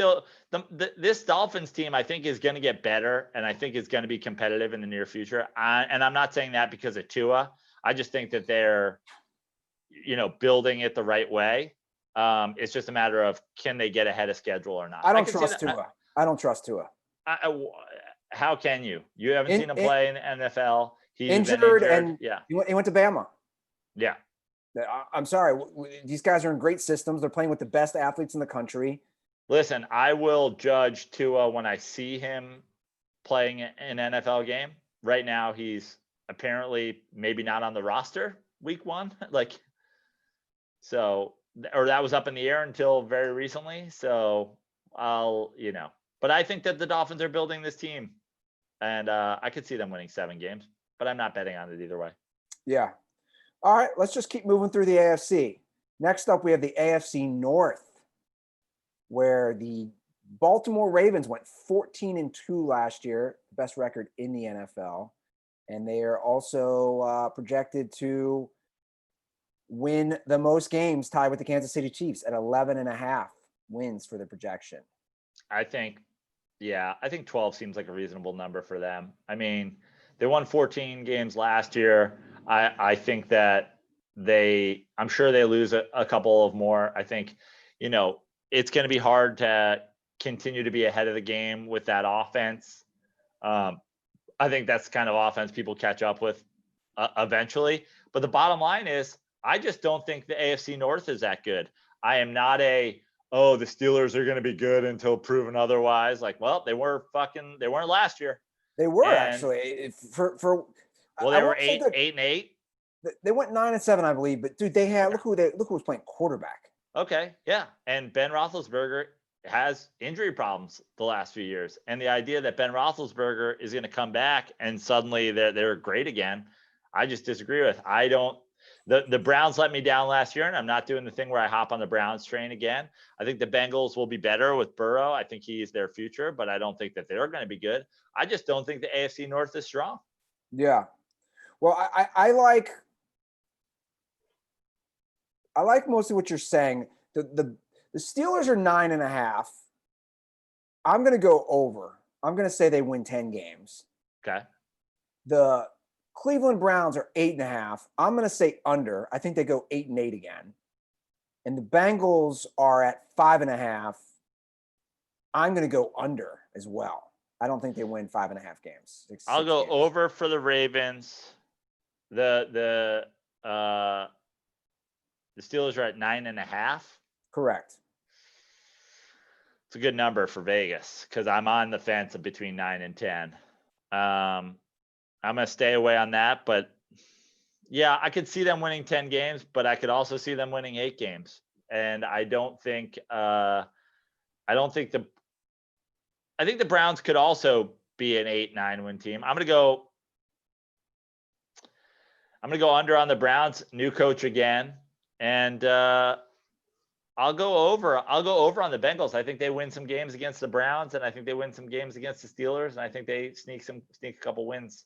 this Dolphins team, I think, is going to get better, and I think is going to be competitive in the near future. And I'm not saying that because of Tua. I just think that they're, building it the right way. It's just a matter of, can they get ahead of schedule or not? I don't trust Tua. I don't trust Tua. How can you? You haven't seen him play in the NFL. He's injured, and he went to Bama. Yeah. I'm sorry. These guys are in great systems. They're playing with the best athletes in the country. Listen, I will judge Tua when I see him playing an NFL game. Right now, he's apparently maybe not on the roster week 1. Or that was up in the air until very recently. So but I think that the Dolphins are building this team, and I could see them winning 7 games, but I'm not betting on it either way. Yeah. All right, let's just keep moving through the AFC. Next up, we have the AFC North, where the Baltimore Ravens went 14-2 last year, best record in the NFL. And they are also projected to win the most games, tied with the Kansas City Chiefs at 11.5 wins for the projection. I think 12 seems like a reasonable number for them. I mean, they won 14 games last year. I think that I'm sure they lose a couple of more. I think, it's going to be hard to continue to be ahead of the game with that offense. I think that's the kind of offense people catch up with eventually. But the bottom line is, I just don't think the AFC North is that good. I am not the Steelers are going to be good until proven otherwise. Like, well, they weren't last year. They were And, actually well, they were 8-8. They went 9-7, I believe. But dude, they had look who was playing quarterback. Okay, yeah, and Ben Roethlisberger has injury problems the last few years, and the idea that Ben Roethlisberger is going to come back and suddenly they're great again, I just disagree with. I don't. The Browns let me down last year, and I'm not doing the thing where I hop on the Browns train again. I think the Bengals will be better with Burrow. I think he's their future, but I don't think that they're going to be good. I just don't think the AFC North is strong. Yeah. Well, I like mostly what you're saying. The Steelers are 9.5. I'm going to go over. I'm going to say they win 10 games. Okay. The Cleveland Browns are 8.5. I'm going to say under. I think they go 8-8 again. And the Bengals are at 5.5. I'm going to go under as well. I don't think they win 5.5 games. I'll go over for the Ravens. The Steelers are at 9.5. Correct. It's a good number for Vegas because I'm on the fence of between 9 and 10. I'm going to stay away on that, but yeah, I could see them winning 10 games, but I could also see them winning 8 games. And I think the Browns could also be an 8-9 win team. I'm going to go under on the Browns, new coach again. And I'll go over on the Bengals. I think they win some games against the Browns, and I think they win some games against the Steelers, and I think they sneak a couple wins.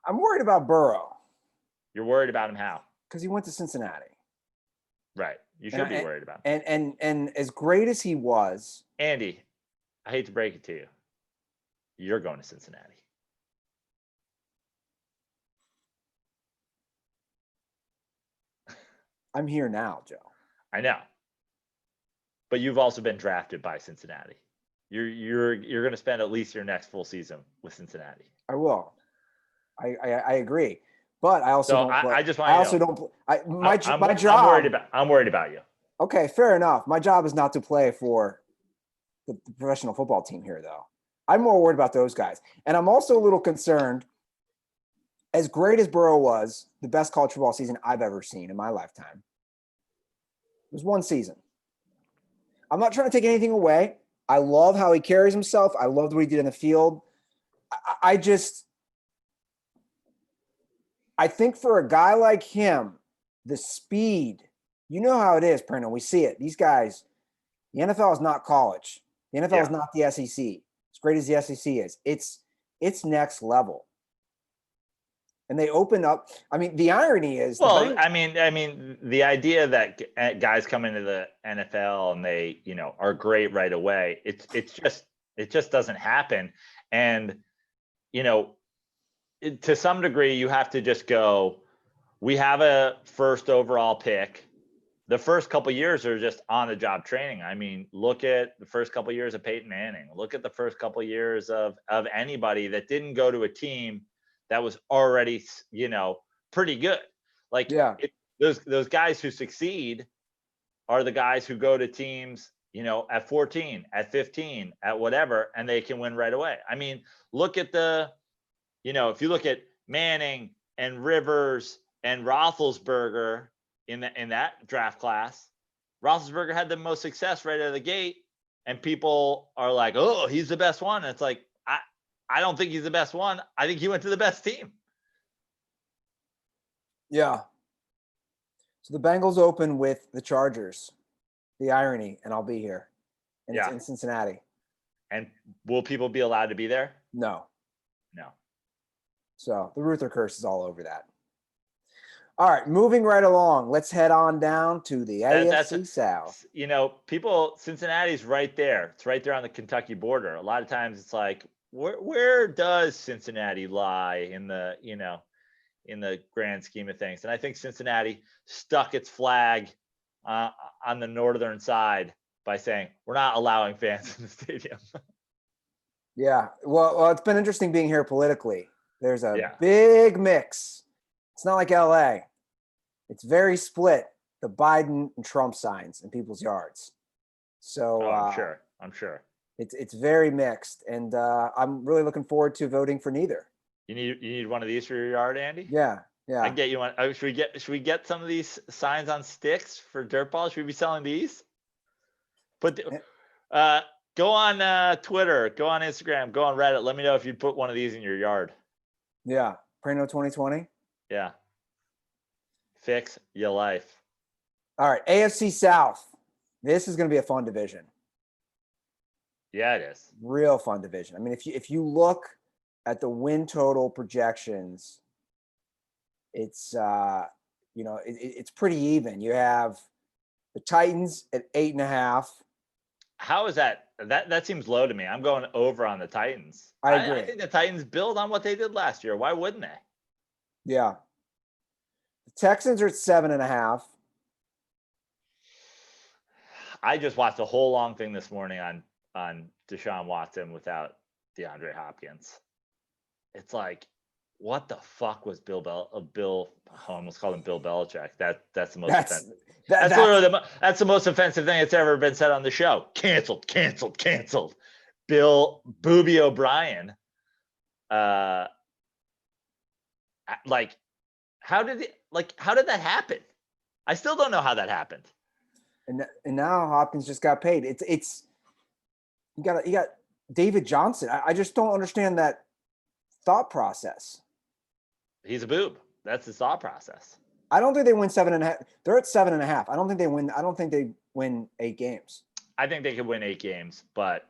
I'm worried about Burrow. You're worried about him how? Because he went to Cincinnati. Right. You should be worried about him. And as great as he was, Andy, I hate to break it to you. You're going to Cincinnati. I'm here now, Joe. I know. But you've also been drafted by Cincinnati. You're going to spend at least your next full season with Cincinnati. I will. I agree. But I also don't play. I just want to know. My job. I'm worried about you. Okay, fair enough. My job is not to play for the professional football team here, though. I'm more worried about those guys. And I'm also a little concerned. As great as Burrow was, the best college football season I've ever seen in my lifetime. It was one season. I'm not trying to take anything away. I love how he carries himself. I loved what he did in the field. I think for a guy like him, the speed, you know how it is, Prano. We see it. These guys, the NFL is not college. The NFL is not the SEC. As great as the SEC is, it's next level. And they open up. I mean, the irony is. Well, I mean, the idea that guys come into the NFL and they, are great right away. It just doesn't happen. And, to some degree, you have to just go. We have a first overall pick. The first couple of years are just on-the-job training. I mean, look at the first couple of years of Peyton Manning. Look at the first couple of years of anybody that didn't go to a team that was already, pretty good. Like, those guys who succeed are the guys who go to teams, at 14, at 15, at whatever, and they can win right away. I mean, look at if you look at Manning and Rivers and Roethlisberger in that draft class, Roethlisberger had the most success right out of the gate, and people are like, "Oh, he's the best one." And it's like, I don't think he's the best one. I think he went to the best team. Yeah. So the Bengals open with the Chargers. The irony, and I'll be here. And it's in Cincinnati. And will people be allowed to be there? No. No. So the Ruther curse is all over that. All right, moving right along. Let's head on down to the AFC South. Cincinnati's right there. It's right there on the Kentucky border. A lot of times it's like, where does Cincinnati lie in the grand scheme of things? And I think Cincinnati stuck its flag on the northern side by saying, we're not allowing fans in the stadium. Yeah. Well, it's been interesting being here politically. There's a Yeah. big mix. It's not like LA. It's very split, the Biden and Trump signs in people's yards. So I'm sure. It's very mixed, and I'm really looking forward to voting for neither. You need one of these for your yard, Andy? Yeah. I can get you one. Oh, should we get some of these signs on sticks for dirt balls? Should we be selling these? Go on Twitter, go on Instagram, go on Reddit. Let me know if you'd put one of these in your yard. Yeah. Prano 2020. Yeah. Fix your life. All right. AFC South. This is going to be a fun division. Yeah, it is. Real fun division. I mean, if you look at the win total projections, it's it's pretty even. You have the Titans at 8.5. How is that? That seems low to me. I'm going over on the Titans. I agree. I think the Titans build on what they did last year. Why wouldn't they? Yeah. The Texans are at 7.5. I just watched a whole long thing this morning on Deshaun Watson without DeAndre Hopkins. It's like, what the fuck was I almost called him Bill Belichick. That's the most offensive. That's the most offensive thing that's ever been said on the show. Canceled. Bill Booby O'Brien. How did that happen? I still don't know how that happened. And now Hopkins just got paid. It's you got David Johnson. I just don't understand that thought process. He's a boob. That's his thought process. I don't think they win 7.5. They're at 7.5. I don't think they win 8 games. I think they could win 8 games, but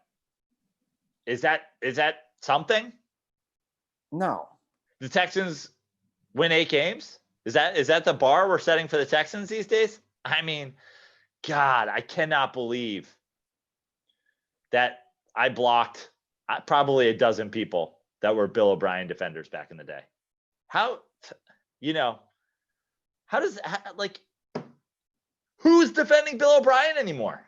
is that something? No. The Texans win 8 games? Is that the bar we're setting for the Texans these days? I mean, God, I cannot believe that I blocked probably a dozen people that were Bill O'Brien defenders back in the day. Who's defending Bill O'Brien anymore?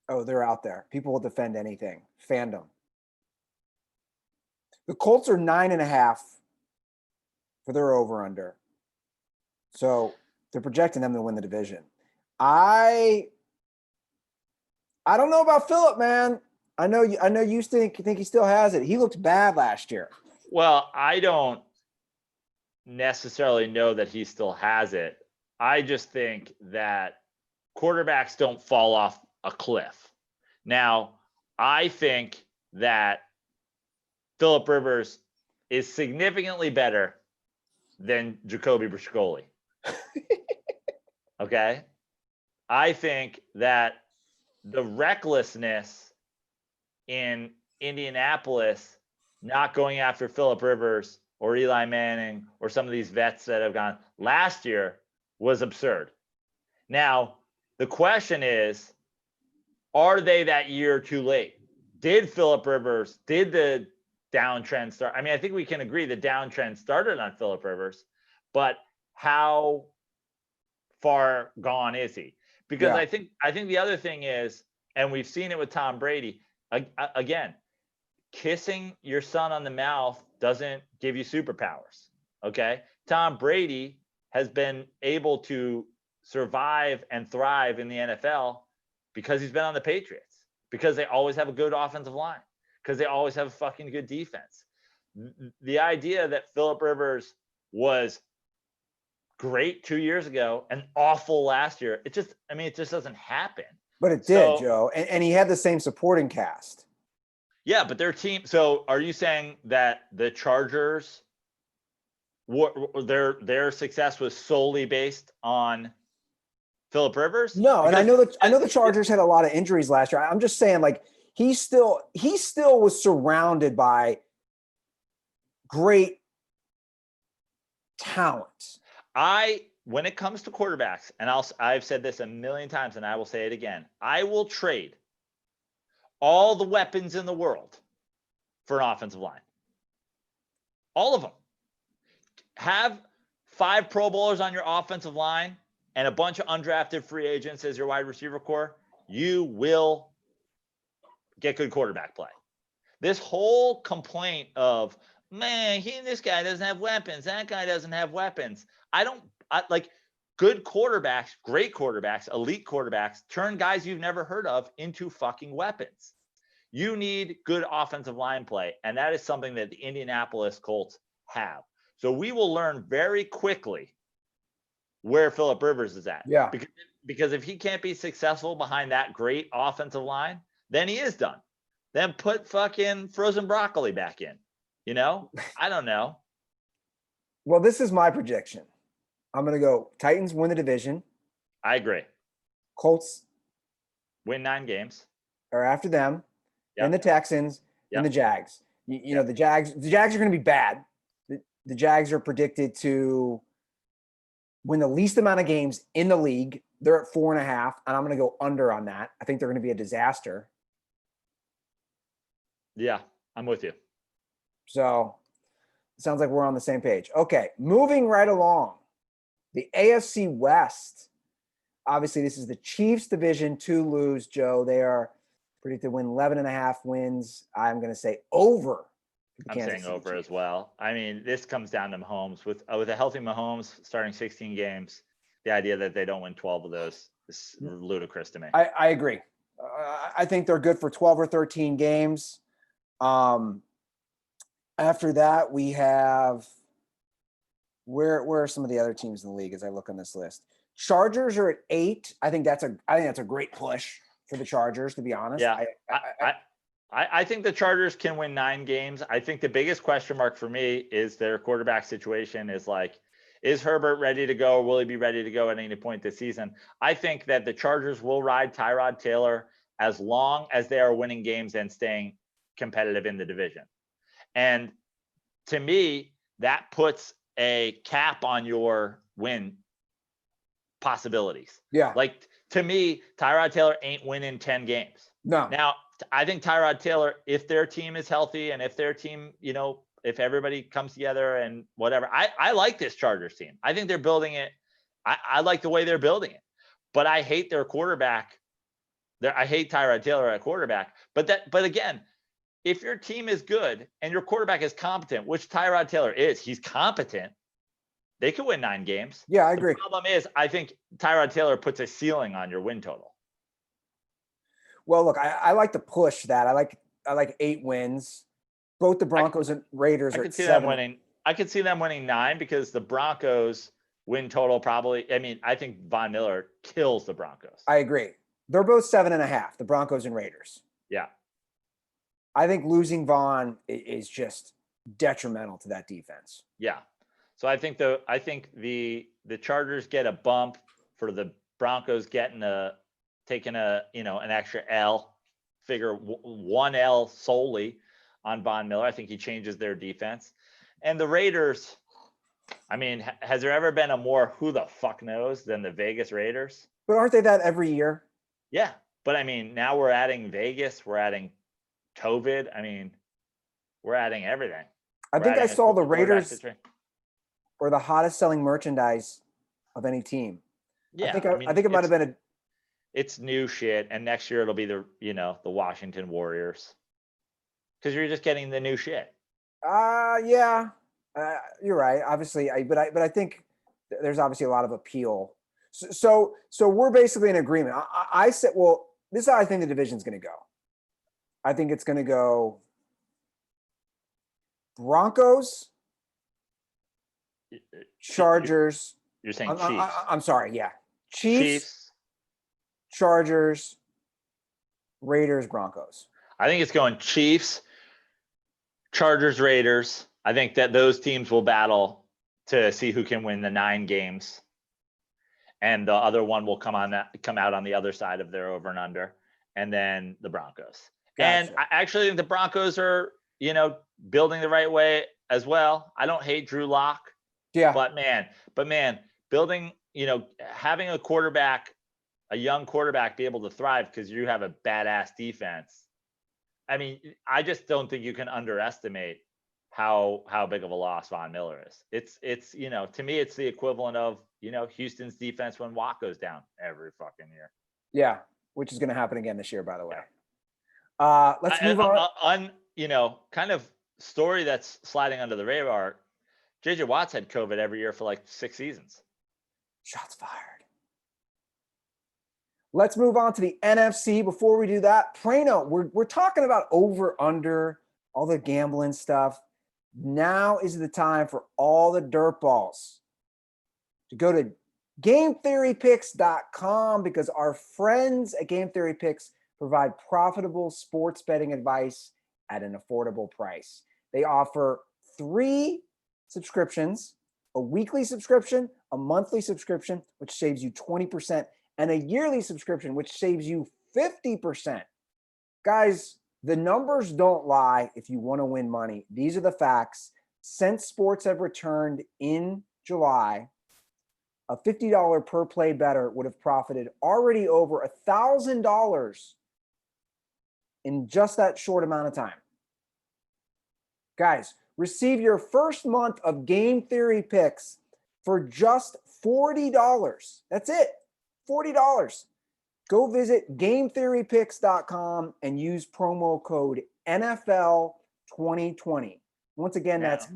Oh, they're out there. People will defend anything. Fandom. The Colts are 9.5 for their over-under. So they're projecting them to win the division. I don't know about Phillip, man. I know you think he still has it. He looked bad last year. Well, I don't necessarily know that he still has it. I just think that quarterbacks don't fall off a cliff. Now, I think that Phillip Rivers is significantly better than Jacoby Brissett. Okay? I think that the recklessness in Indianapolis not going after Phillip Rivers or Eli Manning or some of these vets that have gone last year was absurd. Now, the question is, are they that year too late? Did the downtrend start? I mean, I think we can agree the downtrend started on Phillip Rivers, but how far gone is he? Because I think the other thing is, and we've seen it with Tom Brady, again, kissing your son on the mouth doesn't give you superpowers. Okay. Tom Brady has been able to survive and thrive in the NFL because he's been on the Patriots, because they always have a good offensive line, because they always have a fucking good defense. The idea that Phillip Rivers was great 2 years ago and awful last year, it just doesn't happen. But it did, Joe. And he had the same supporting cast. Yeah, but their team. So are you saying that the Chargers, their success was solely based on Phillip Rivers? No, and I know the Chargers had a lot of injuries last year. I'm just saying, like, he still was surrounded by great talent. When it comes to quarterbacks, and I've said this a million times and I will say it again, I will trade all the weapons in the world for an offensive line. All of them. Have 5 Pro Bowlers on your offensive line and a bunch of undrafted free agents as your wide receiver core. You will get good quarterback play. This whole complaint of, man, this guy doesn't have weapons. That guy doesn't have weapons. Like good quarterbacks, great quarterbacks, elite quarterbacks turn guys you've never heard of into fucking weapons. You need good offensive line play, and that is something that the Indianapolis Colts have. So we will learn very quickly where Phillip Rivers is at. Yeah. Because if he can't be successful behind that great offensive line, then he is done. Then put fucking frozen broccoli back in. I don't know. Well, this is my projection. I'm going to go Titans win the division. I agree. Colts win 9 games. Are after them. Yep. And the Texans and the Jags. You know, the Jags are going to be bad. The Jags are predicted to win the least amount of games in the league. They're at 4.5, and I'm going to go under on that. I think they're going to be a disaster. Yeah, I'm with you. So it sounds like we're on the same page. Okay, moving right along. The AFC West. Obviously, this is the Chiefs division to lose, Joe. They are predicted to win 11.5 wins. I'm going to say over. I'm saying over as well. I mean, this comes down to Mahomes. With a healthy Mahomes starting 16 games, the idea that they don't win 12 of those is ludicrous to me. I agree. I think they're good for 12 or 13 games. After that, we have where are some of the other teams in the league as I look on this list? Chargers are at 8. I think that's a great push for the Chargers, to be honest. Yeah, I think the Chargers can win 9 games. I think the biggest question mark for me is their quarterback situation. Is Herbert ready to go, or will he be ready to go at any point this season? I think that the Chargers will ride Tyrod Taylor as long as they are winning games and staying competitive in the division. And to me, that puts a cap on your win possibilities. Yeah. Like, to me, Tyrod Taylor ain't winning 10 games. No. Now, I think Tyrod Taylor, if their team is healthy and if their team, if everybody comes together and whatever, I like this Chargers team. I think they're building it. I like the way they're building it, but I hate their quarterback. I hate Tyrod Taylor at quarterback. But again, if your team is good and your quarterback is competent, which Tyrod Taylor is, he's competent, they could win 9 games. Yeah, I agree. The problem is, I think Tyrod Taylor puts a ceiling on your win total. Well, look, I like to push that. I like 8 wins. Both the Broncos and Raiders are at 7. I could see them winning 9 because the Broncos win total probably. I mean, I think Von Miller kills the Broncos. I agree. They're both 7.5, the Broncos and Raiders. Yeah. I think losing Vaughn is just detrimental to that defense. Yeah. So I think the Chargers get a bump for the Broncos taking an extra L, figure 1 L solely on Von Miller. I think he changes their defense. And the Raiders, I mean, has there ever been a more who the fuck knows than the Vegas Raiders? But aren't they that every year? Yeah. But I mean, now we're adding Vegas, we're adding COVID. I mean, we're adding everything. I think I saw the Raiders were the hottest selling merchandise of any team. Yeah. I think it might have been it's new shit. And next year it'll be the Washington Warriors. Because you're just getting the new shit. Yeah. You're right. Obviously, but I think there's obviously a lot of appeal. So we're basically in agreement. I said, well, this is how I think the division's going to go. I think it's going to go Broncos, Chargers. You're saying Chiefs. I'm sorry. Yeah. Chiefs, Chargers, Raiders, Broncos. I think it's going Chiefs, Chargers, Raiders. I think that those teams will battle to see who can win the 9 games. And the other one will come out on the other side of their over and under. And then the Broncos. Gotcha. And I actually think the Broncos are, building the right way as well. I don't hate Drew Lock. Yeah. But man, building, having a young quarterback be able to thrive because you have a badass defense. I mean, I just don't think you can underestimate how big of a loss Von Miller is. It's to me, it's the equivalent of, Houston's defense when Watt goes down every fucking year. Yeah. Which is going to happen again this year, by the way. Let's move on. Kind of story that's sliding under the radar, JJ Watt's had COVID every year for like 6 seasons. Shots fired. Let's move on to the NFC. Before we do that, Prano, we're talking about over, under, all the gambling stuff. Now is the time for all the dirt balls to go to GameTheoryPicks.com because our friends at Game Theory Picks provide profitable sports betting advice at an affordable price. They offer 3 subscriptions, a weekly subscription, a monthly subscription, which saves you 20%, and a yearly subscription, which saves you 50%. Guys, the numbers don't lie if you want to win money. These are the facts. Since sports have returned in July, a $50 per play bettor would have profited already over $1,000 in just that short amount of time. Guys, receive your first month of Game Theory Picks for just $40. That's it, $40. Go visit GameTheoryPicks.com and use promo code NFL2020. Once again, that's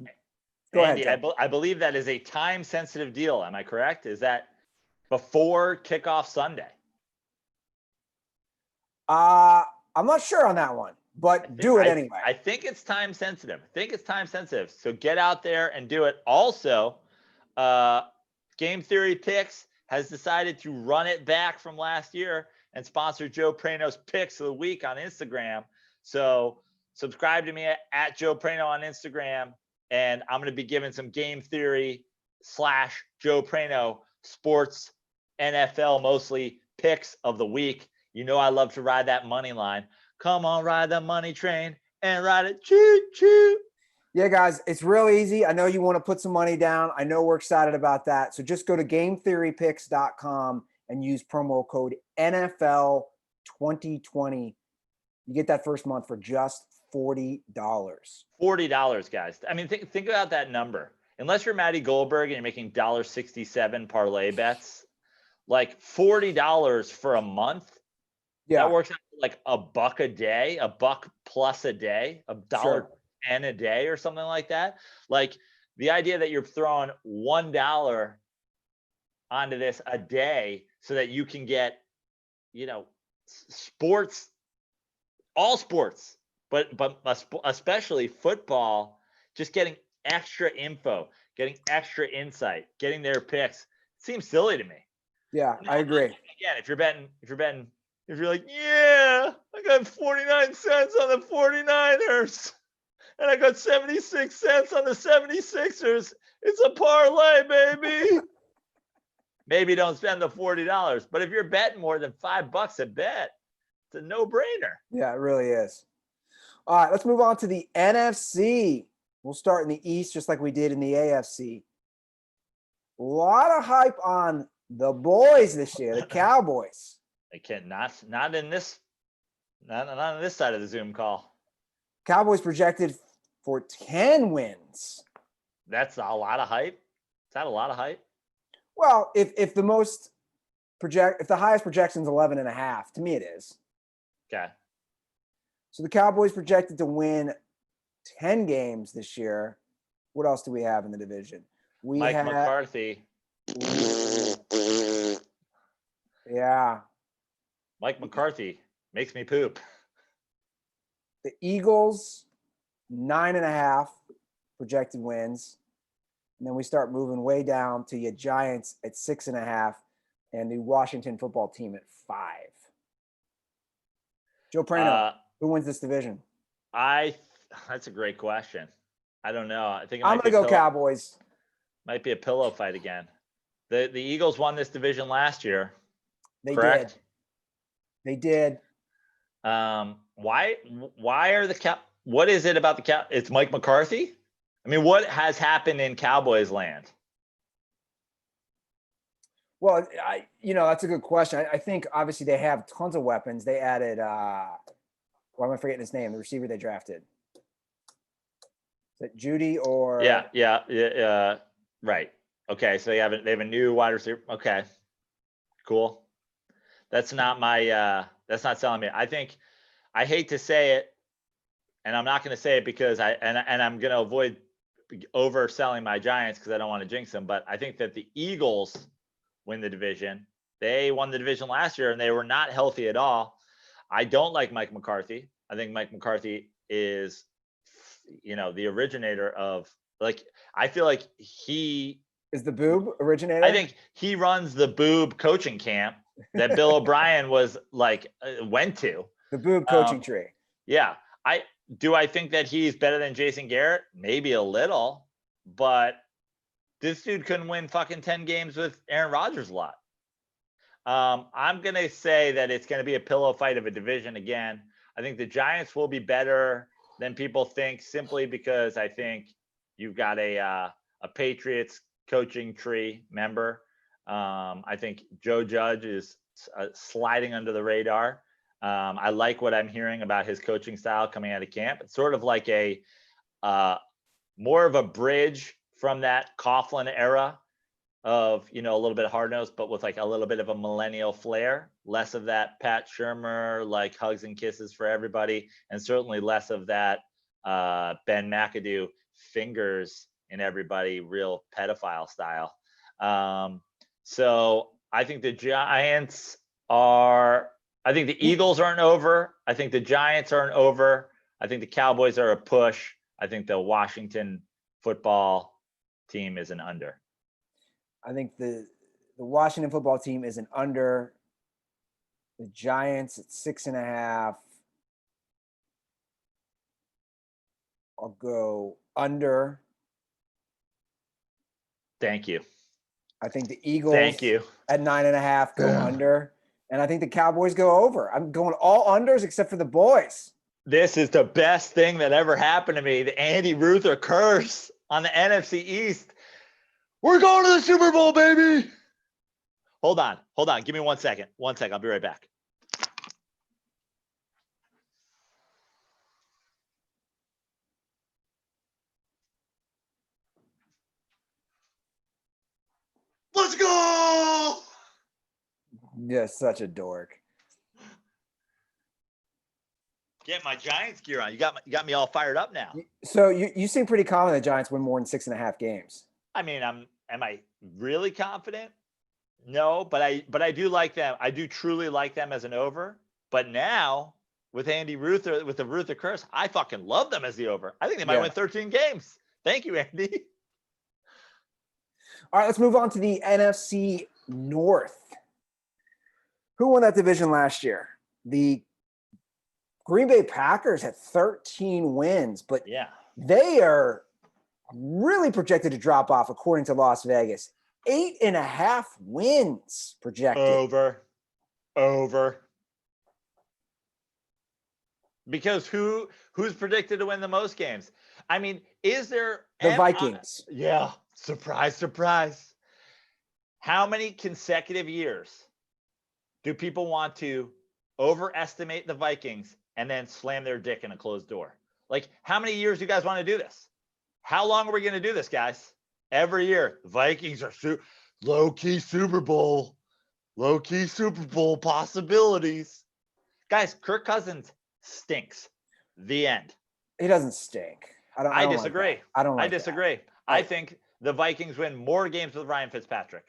go Andy, ahead. I believe that is a time-sensitive deal. Am I correct? Is that before kickoff Sunday? I'm not sure on that one, but do it anyway. I think it's time-sensitive. So get out there and do it. Also, Game Theory Picks has decided to run it back from last year and sponsor Joe Prano's Picks of the Week on Instagram. So subscribe to me at Joe Prano on Instagram, and I'm going to be giving some Game Theory / Joe Prano sports, NFL, mostly picks of the week. You know I love to ride that money line. Come on, ride the money train and ride it choo-choo. Yeah, guys, it's real easy. I know you want to put some money down. I know we're excited about that. So just go to GameTheoryPicks.com and use promo code NFL2020. You get that first month for just $40. $40, guys. I mean, think about that number. Unless you're Matty Goldberg and you're making $1.67 parlay bets, like $40 for a month. Yeah, that works out like $1 a day, $1 plus a day, $1.10 a day or something like that. Like the idea that you're throwing $1 onto this a day so that you can get, sports, all sports, but especially football, just getting extra info, getting extra insight, getting their picks. It seems silly to me. Yeah, I agree. Again, if you're like, yeah, I got 49 cents on the 49ers and I got 76 cents on the 76ers. It's a parlay, baby. Maybe don't spend the $40. But if you're betting more than $5 a bet, it's a no-brainer. Yeah, it really is. All right, let's move on to the NFC. We'll start in the East just like we did in the AFC. A lot of hype on the boys this year, the Cowboys. They can't not on this side of the Zoom call. Cowboys projected for 10 wins. That's a lot of hype. Is that a lot of hype? Well, if the highest projection is 11.5, to me it is. Okay. So the Cowboys projected to win 10 games this year. What else do we have in the division? Mike McCarthy. Yeah. Mike McCarthy makes me poop. The Eagles, 9.5 projected wins. And then we start moving way down to your Giants at 6.5 and the Washington football team at 5. Joe Prano, who wins this division? That's a great question. I don't know. I think I'm going to go Cowboys. Might be a pillow fight again. The Eagles won this division last year. They correct? did. They did. Why are what is it about the it's Mike McCarthy? I mean, what has happened in Cowboys land? Well, that's a good question. I think obviously they have tons of weapons. They added why am I forgetting his name? The receiver they drafted. Is it Judy or Yeah. Right. Okay, so they have a new wide receiver. Okay. Cool. That's not selling me. I hate to say it, and I'm not going to say it because I'm going to avoid overselling my Giants because I don't want to jinx them, but I think that the Eagles win the division. They won the division last year and they were not healthy at all. I don't like Mike McCarthy. I think Mike McCarthy is, the originator of, I feel like he is the boob originator. I think he runs the boob coaching camp that Bill O'Brien went to. The boob coaching tree. Yeah. I think that he's better than Jason Garrett? Maybe a little, but this dude couldn't win fucking 10 games with Aaron Rodgers a lot. I'm going to say that it's going to be a pillow fight of a division again. I think the Giants will be better than people think simply because I think you've got a Patriots coaching tree member. I think Joe Judge is sliding under the radar. I like what I'm hearing about his coaching style coming out of camp. It's sort of like a more of a bridge from that Coughlin era of, a little bit of hard-nosed, but with like a little bit of a millennial flair, less of that Pat Shurmur, like hugs and kisses for everybody, and certainly less of that Ben McAdoo fingers in everybody, real pedophile style. So I think the Giants I think the Eagles aren't over. I think the Giants aren't over. I think the Cowboys are a push. I think the Washington football team is an under. I think the Washington football team is an under. The Giants at 6.5. I'll go under. Thank you. I think the Eagles Thank you. at 9.5 go under. And I think the Cowboys go over. I'm going all unders except for the boys. This is the best thing that ever happened to me. The Andy Ruther curse on the NFC East. We're going to the Super Bowl, baby. Hold on. Give me 1 second. 1 second. I'll be right back. Let's go. You're such a dork. Get my Giants gear on. You got me all fired up now. So you seem pretty confident the Giants win more than 6.5 games. I mean, am I really confident? No, but I do like them. I do truly like them as an over. But now with Andy Ruther, with the Ruther curse, I fucking love them as the over. I think they might win 13 games. Thank you, Andy. All right, let's move on to the NFC North. Who won that division last year? The Green Bay Packers had 13 wins, but they are really projected to drop off according to Las Vegas. 8.5 wins projected. Over. Because who's predicted to win the most games? I mean, is there the Vikings? Yeah. Surprise. How many consecutive years do people want to overestimate the Vikings and then slam their dick in a closed door? Like, how many years do you guys want to do this? How long are we going to do this, guys? Every year, Vikings are low-key Super Bowl possibilities. Guys, Kirk Cousins stinks. The end. He doesn't stink. I disagree. Like I don't. Like I disagree. That. I think the Vikings win more games with Ryan Fitzpatrick.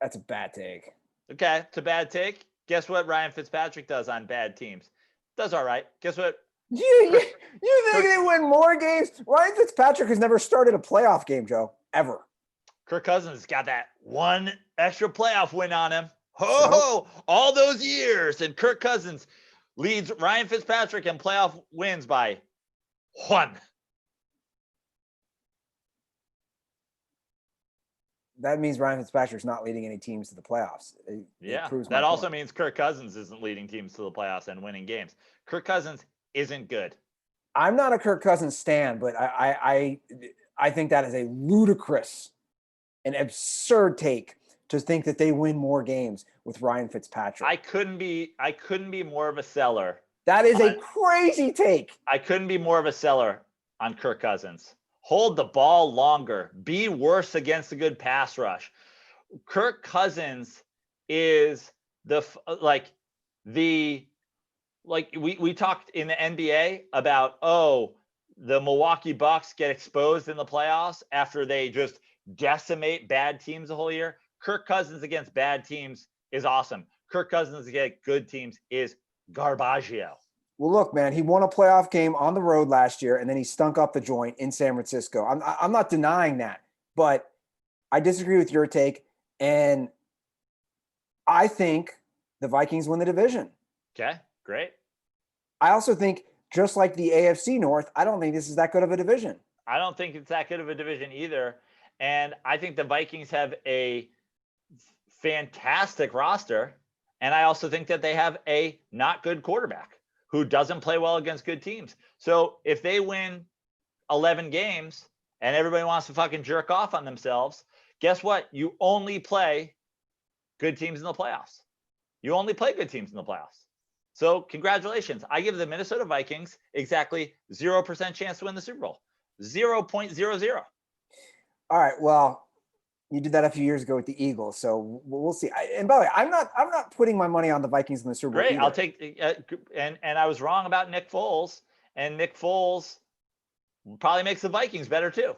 That's a bad take. Okay, it's a bad take. Guess what Ryan Fitzpatrick does on bad teams? Does all right. Guess what? You think they win more games? Ryan Fitzpatrick has never started a playoff game, Joe, ever. Kirk Cousins got that one extra playoff win on him. All those years, and Kirk Cousins leads Ryan Fitzpatrick in playoff wins by 1. That means Ryan Fitzpatrick's not leading any teams to the playoffs. That also means Kirk Cousins isn't leading teams to the playoffs and winning games. Kirk Cousins isn't good. I'm not a Kirk Cousins stan, but I think that is a ludicrous and absurd take to think that they win more games with Ryan Fitzpatrick. I couldn't be more of a seller. That is a crazy take. I couldn't be more of a seller on Kirk Cousins. Hold the ball longer. Be worse against a good pass rush. Kirk Cousins is the like we talked in the NBA about, oh, the Milwaukee Bucks get exposed in the playoffs after they just decimate bad teams the whole year. Kirk Cousins against bad teams is awesome. Kirk Cousins against good teams is garbaggio. Well, look, man, he won a playoff game on the road last year, and then he stunk up the joint in San Francisco. I'm not denying that, but I disagree with your take, and I think the Vikings win the division. Okay, great. I also think, just like the AFC North, I don't think this is that good of a division. I don't think it's that good of a division either. And I think the Vikings have a fantastic roster. And I also think that they have a not good quarterback who doesn't play well against good teams. So if they win 11 games and everybody wants to fucking jerk off on themselves, guess what? You only play good teams in the playoffs. You only play good teams in the playoffs. So congratulations. I give the Minnesota Vikings exactly 0% chance to win the Super Bowl. 0.00. All right. Well, you did that a few years ago with the Eagles, so we'll see. And by the way, I'm not putting my money on the Vikings in the Super Bowl. Great. Either. I'll take and I was wrong about Nick Foles, and Nick Foles probably makes the Vikings better too.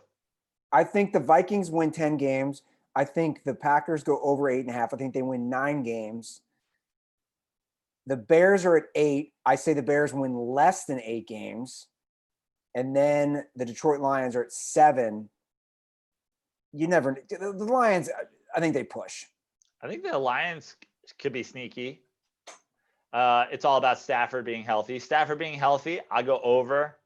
I think the Vikings win 10 games. I think the Packers go over 8.5. I think they win 9 games. The Bears are at 8. I say the Bears win less than 8 games. And then the Detroit Lions are at 7. The Lions, I think they push. I think the Lions could be sneaky. It's all about Stafford being healthy. Stafford being healthy, I go over.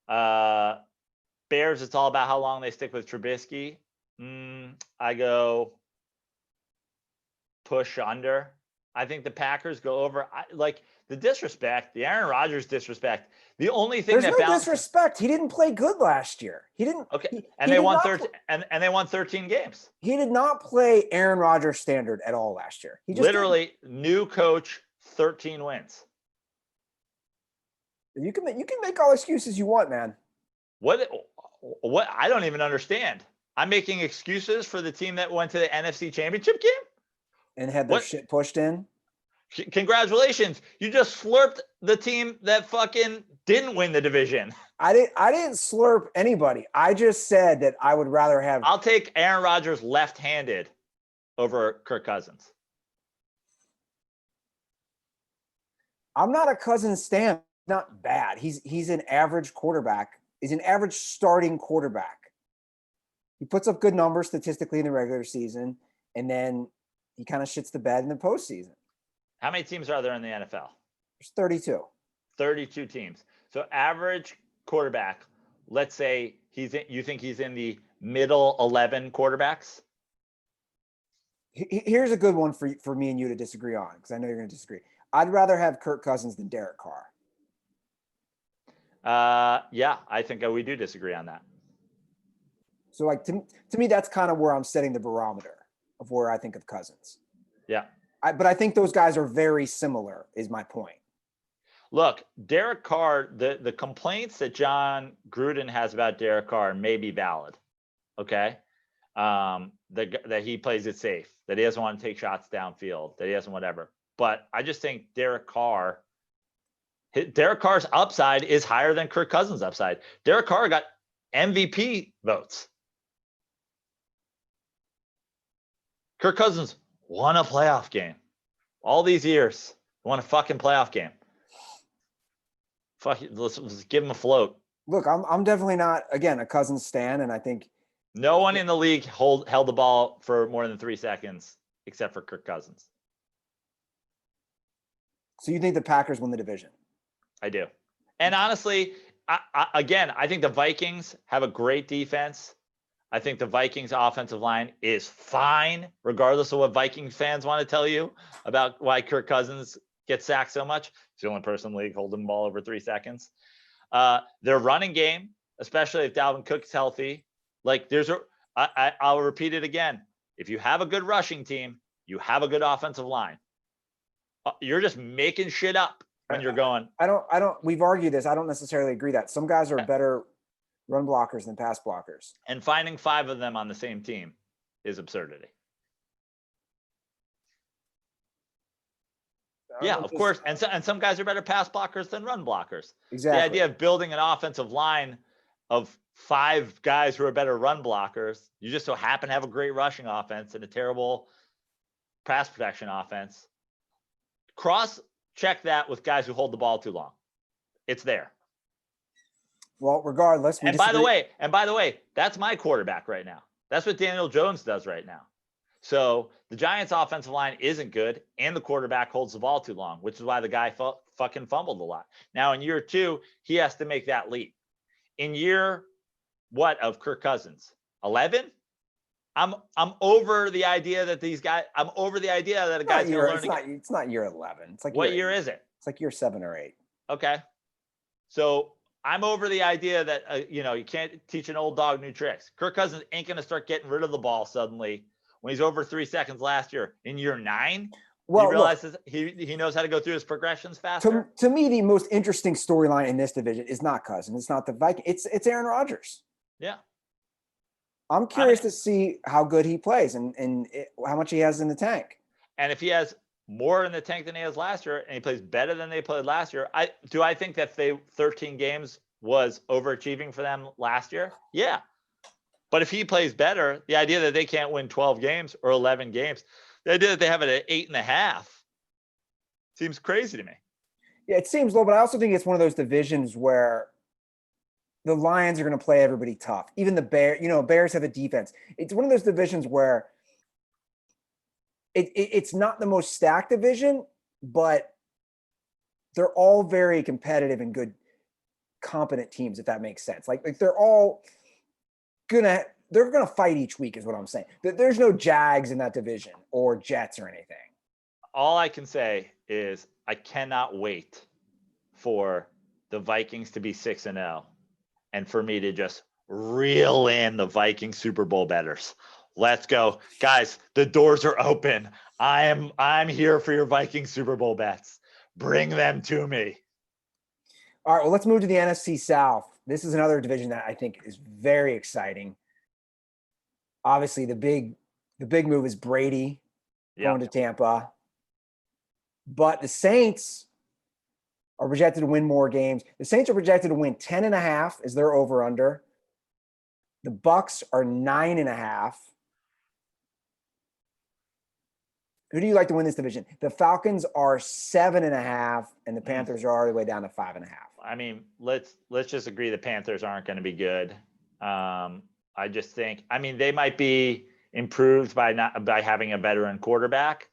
Bears, it's all about how long they stick with Trubisky. I go push under. I think the Packers go over. Like the disrespect, the Aaron Rodgers disrespect. The only thing There's no disrespect. He didn't play good last year. He didn't. Okay, and they won 13. And they won 13 games. He did not play Aaron Rodgers standard at all last year. He just literally new coach, 13 wins. You can make all excuses you want, man. What I don't even understand. I'm making excuses for the team that went to the NFC Championship game and had their shit pushed in. Congratulations. You just slurped the team that fucking didn't win the division. I didn't slurp anybody. I just said that I would rather have. I'll take Aaron Rodgers left-handed over Kirk Cousins. I'm not a Cousins stan. Not bad. He's an average quarterback. He's an average starting quarterback. He puts up good numbers statistically in the regular season, and then he kind of shits the bed in the postseason. How many teams are there in the NFL? There's 32. 32 teams. So average quarterback, let's say you think he's in the middle 11 quarterbacks? Here's a good one for me and you to disagree on, because I know you're going to disagree. I'd rather have Kirk Cousins than Derek Carr. Yeah, I think we do disagree on that. So like to me, that's kind of where I'm setting the barometer of where I think of Cousins. Yeah. But I think those guys are very similar is my point. Look, Derek Carr, the complaints that John Gruden has about Derek Carr may be valid. Okay. That he plays it safe, that he doesn't want to take shots downfield, that he doesn't whatever. But I just think Derek Carr's upside is higher than Kirk Cousins' upside. Derek Carr got MVP votes. Kirk Cousins won a playoff game. All these years, won a fucking playoff game. Fuck, let's give him a float. Look, I'm definitely not, again, a Cousins stan, and I think no one in the league held the ball for more than 3 seconds except for Kirk Cousins. So you think the Packers win the division? I do. And honestly, I think the Vikings have a great defense. I think the Vikings offensive line is fine, regardless of what Viking fans want to tell you about why Kirk Cousins gets sacked so much. He's the only person in the league holding the ball over 3 seconds. Their running game, especially if Dalvin Cook's healthy, like I'll repeat it again. If you have a good rushing team, you have a good offensive line. You're just making shit up when you're going. I don't, we've argued this. I don't necessarily agree that some guys are better run blockers than pass blockers. And finding 5 of them on the same team is absurdity. Yeah, of course. And some guys are better pass blockers than run blockers. Exactly. The idea of building an offensive line of 5 guys who are better run blockers, you just so happen to have a great rushing offense and a terrible pass protection offense. Cross check that with guys who hold the ball too long. It's there. Well, regardless, and by the way, that's my quarterback right now. That's what Daniel Jones does right now. So the Giants' offensive line isn't good, and the quarterback holds the ball too long, which is why the guy fucking fumbled a lot. Now in year 2, he has to make that leap. In year of Kirk Cousins? 11? I'm over the idea that these guys. I'm over the idea that a guy's going to learn. It's not year 11. It's like what year is it? It's like year 7 or 8. Okay, so I'm over the idea that you can't teach an old dog new tricks. Kirk Cousins ain't going to start getting rid of the ball suddenly when he's over 3 seconds last year. In year 9, well, he realizes he knows how to go through his progressions faster. To me, the most interesting storyline in this division is not Cousins. It's not the Vikings. It's Aaron Rodgers. Yeah. I'm curious to see how good he plays and how much he has in the tank. And if he has more in the tank than he has last year, and he plays better than they played last year, I think that 13 games was overachieving for them last year? Yeah. But if he plays better, the idea that they can't win 12 games or 11 games, the idea that they have it at 8.5 seems crazy to me. Yeah, it seems low, but I also think it's one of those divisions where the Lions are going to play everybody tough. Even the Bears have a defense. It's one of those divisions where it's not the most stacked division, but they're all very competitive and good, competent teams, if that makes sense. Like they're all they're gonna fight each week, is what I'm saying. There's no Jags in that division or Jets or anything. All I can say is I cannot wait for the Vikings to be 6-0 and for me to just reel in the Viking Super Bowl bettors. Let's go. Guys, the doors are open. I'm here for your Viking Super Bowl bets. Bring them to me. All right, well, let's move to the NFC South. This is another division that I think is very exciting. Obviously, the big move is Brady going to Tampa. But the Saints are projected to win more games. The Saints are projected to win 10.5 is their over-under. The Bucks are 9.5. Who do you like to win this division? The Falcons are 7.5, and the Panthers are all the way down to 5.5. I mean, let's just agree the Panthers aren't going to be good. I just think, they might be improved by having a veteran quarterback,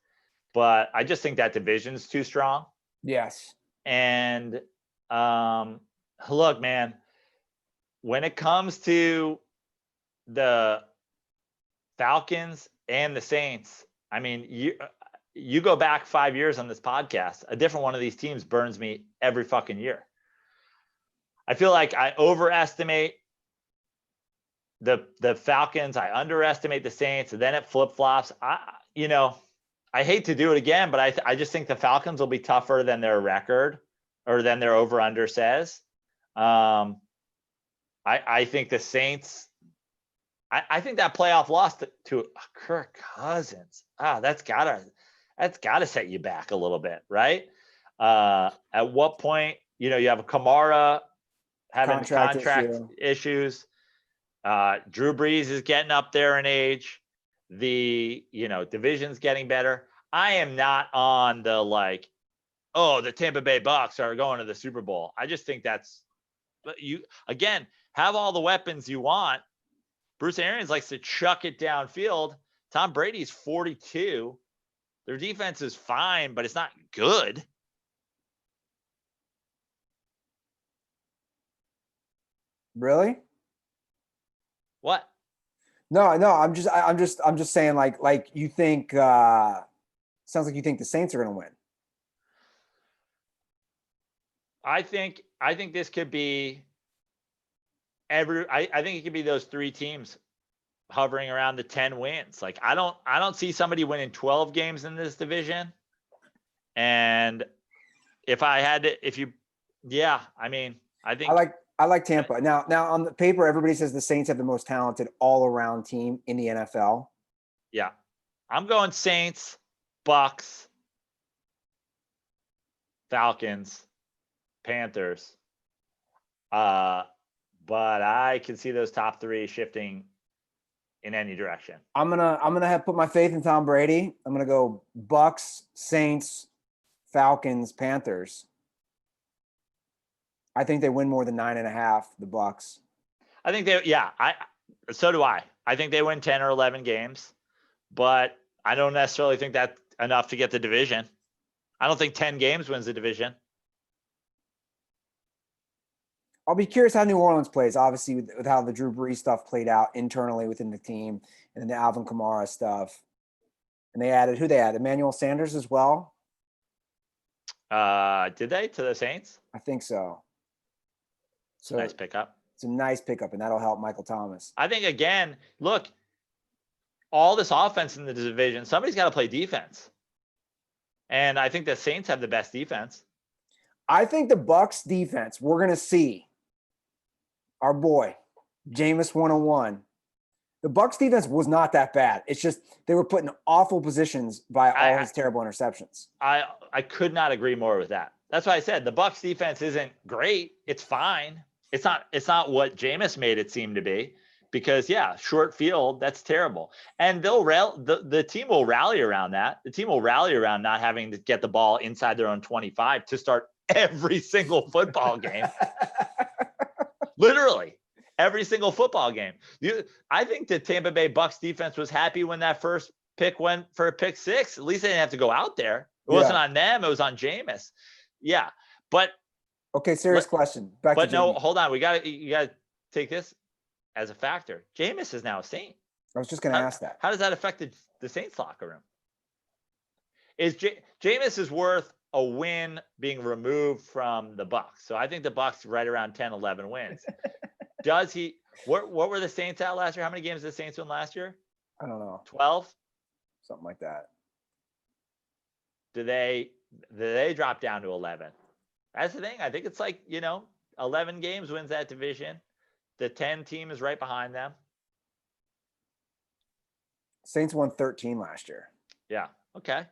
but I just think that division's too strong. Yes. And look, man, when it comes to the Falcons and the Saints, you go back 5 years on this podcast, a different one of these teams burns me every fucking year. I feel like I overestimate the Falcons. I underestimate the Saints, and then it flip-flops. I hate to do it again, but I just think the Falcons will be tougher than their record or than their over-under says. I think the Saints, I think that playoff loss to Kirk Cousins, that's gotta set you back a little bit, right? At what point, you have a Kamara having contract issues. Drew Brees is getting up there in age. The division's getting better. I am not on the the Tampa Bay Bucks are going to the Super Bowl. I just think that's have all the weapons you want. Bruce Arians likes to chuck it downfield. Tom Brady's 42. Their defense is fine, but it's not good. Really? What? No, I'm just saying like you think sounds like you think the Saints are going to win. I think this could be I think it could be those 3 teams hovering around the 10 wins. Like I don't see somebody winning 12 games in this division. And I like Tampa. Now on the paper, everybody says the Saints have the most talented all-around team in the NFL. Yeah. I'm going Saints, Bucks, Falcons, Panthers. But I can see those top three shifting in any direction. I'm gonna have put my faith in Tom Brady. I'm gonna go Bucks, Saints, Falcons, Panthers. I think they win more than 9.5. The Bucks. I think so do I. I think they win 10 or 11 games, but I don't necessarily think that's enough to get the division. I don't think 10 games wins the division. I'll be curious how New Orleans plays, obviously, with how the Drew Brees stuff played out internally within the team and then the Alvin Kamara stuff. And they added Emmanuel Sanders as well. Did they to the Saints? I think so. So nice pickup. It's a nice pickup, and that'll help Michael Thomas. I think, again, look, all this offense in the division, somebody's got to play defense. And I think the Saints have the best defense. I think the Bucks defense, we're going to see our boy, Jameis 101. The Bucks defense was not that bad. It's just they were put in awful positions by all his terrible interceptions. I could not agree more with that. That's why I said the Bucks defense isn't great. It's fine. It's not what Jameis made it seem to be, because short field, that's terrible. And the team will rally around that. The team will rally around not having to get the ball inside their own 25 to start every single football game. Literally every single football game. I think the Tampa Bay Bucks defense was happy when that first pick went for a pick six. At least they didn't have to go out there. It wasn't on them. It was on Jameis. Yeah. But okay, serious question. But no, hold on. You gotta take this as a factor. Jameis is now a Saint. I was just going to ask that. How does that affect the Saints locker room? Jameis is worth a win being removed from the Bucks. So I think the Bucks right around 10, 11 wins. Does he? What were the Saints at last year? How many games did the Saints win last year? I don't know. 12? Something like that. Did they drop down to 11? That's the thing. I think it's 11 games wins that division. The 10 team is right behind them. Saints won 13 last year. Yeah. Okay.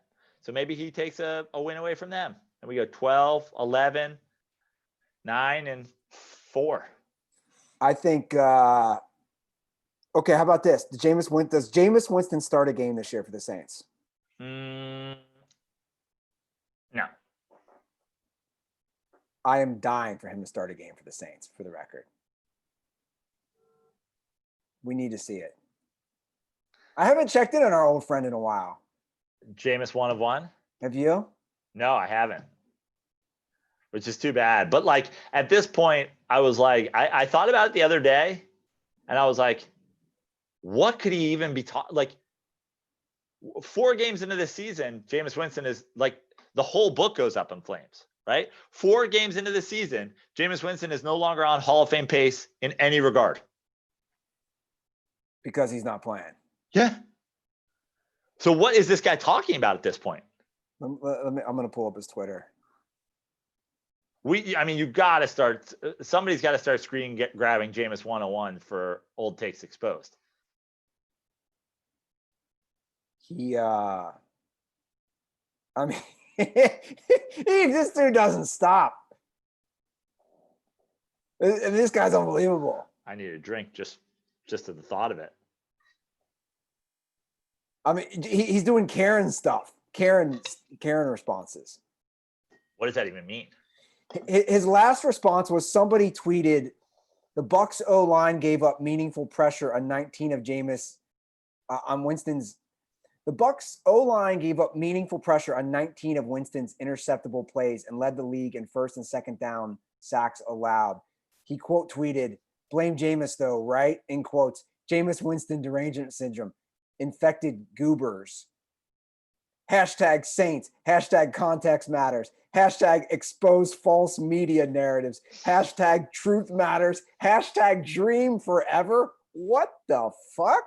So maybe he takes a win away from them. And we go 12, 11, 9, and 4. I think okay, how about this? Does Jameis Winston start a game this year for the Saints? No. I am dying for him to start a game for the Saints, for the record. We need to see it. I haven't checked in on our old friend in a while. Jameis 1 of 1? Have you? No, I haven't. Which is too bad. But at this point, I was I thought about it the other day, and I was like, what could he even be taught? 4 games into the season, Jameis Winston is the whole book goes up in flames, right? 4 games into the season, Jameis Winston is no longer on Hall of Fame pace in any regard. Because he's not playing. Yeah. So what is this guy talking about at this point? I'm going to pull up his Twitter. You got to start. Somebody's got to start grabbing Jameis 101 for old takes exposed. This dude doesn't stop. This guy's unbelievable. I need a drink just at the thought of it. He's doing Karen stuff. Karen responses. What does that even mean? His last response was somebody tweeted, the Bucks O-line gave up meaningful pressure on 19 of Jameis on Winston's. The Bucks O-line gave up meaningful pressure on 19 of Winston's interceptable plays and led the league in first and second down sacks allowed. He quote tweeted, blame Jameis though, right? In quotes, Jameis Winston derangement syndrome, infected goobers. Hashtag Saints, hashtag context matters, hashtag expose false media narratives, hashtag truth matters, hashtag dream forever. What the fuck?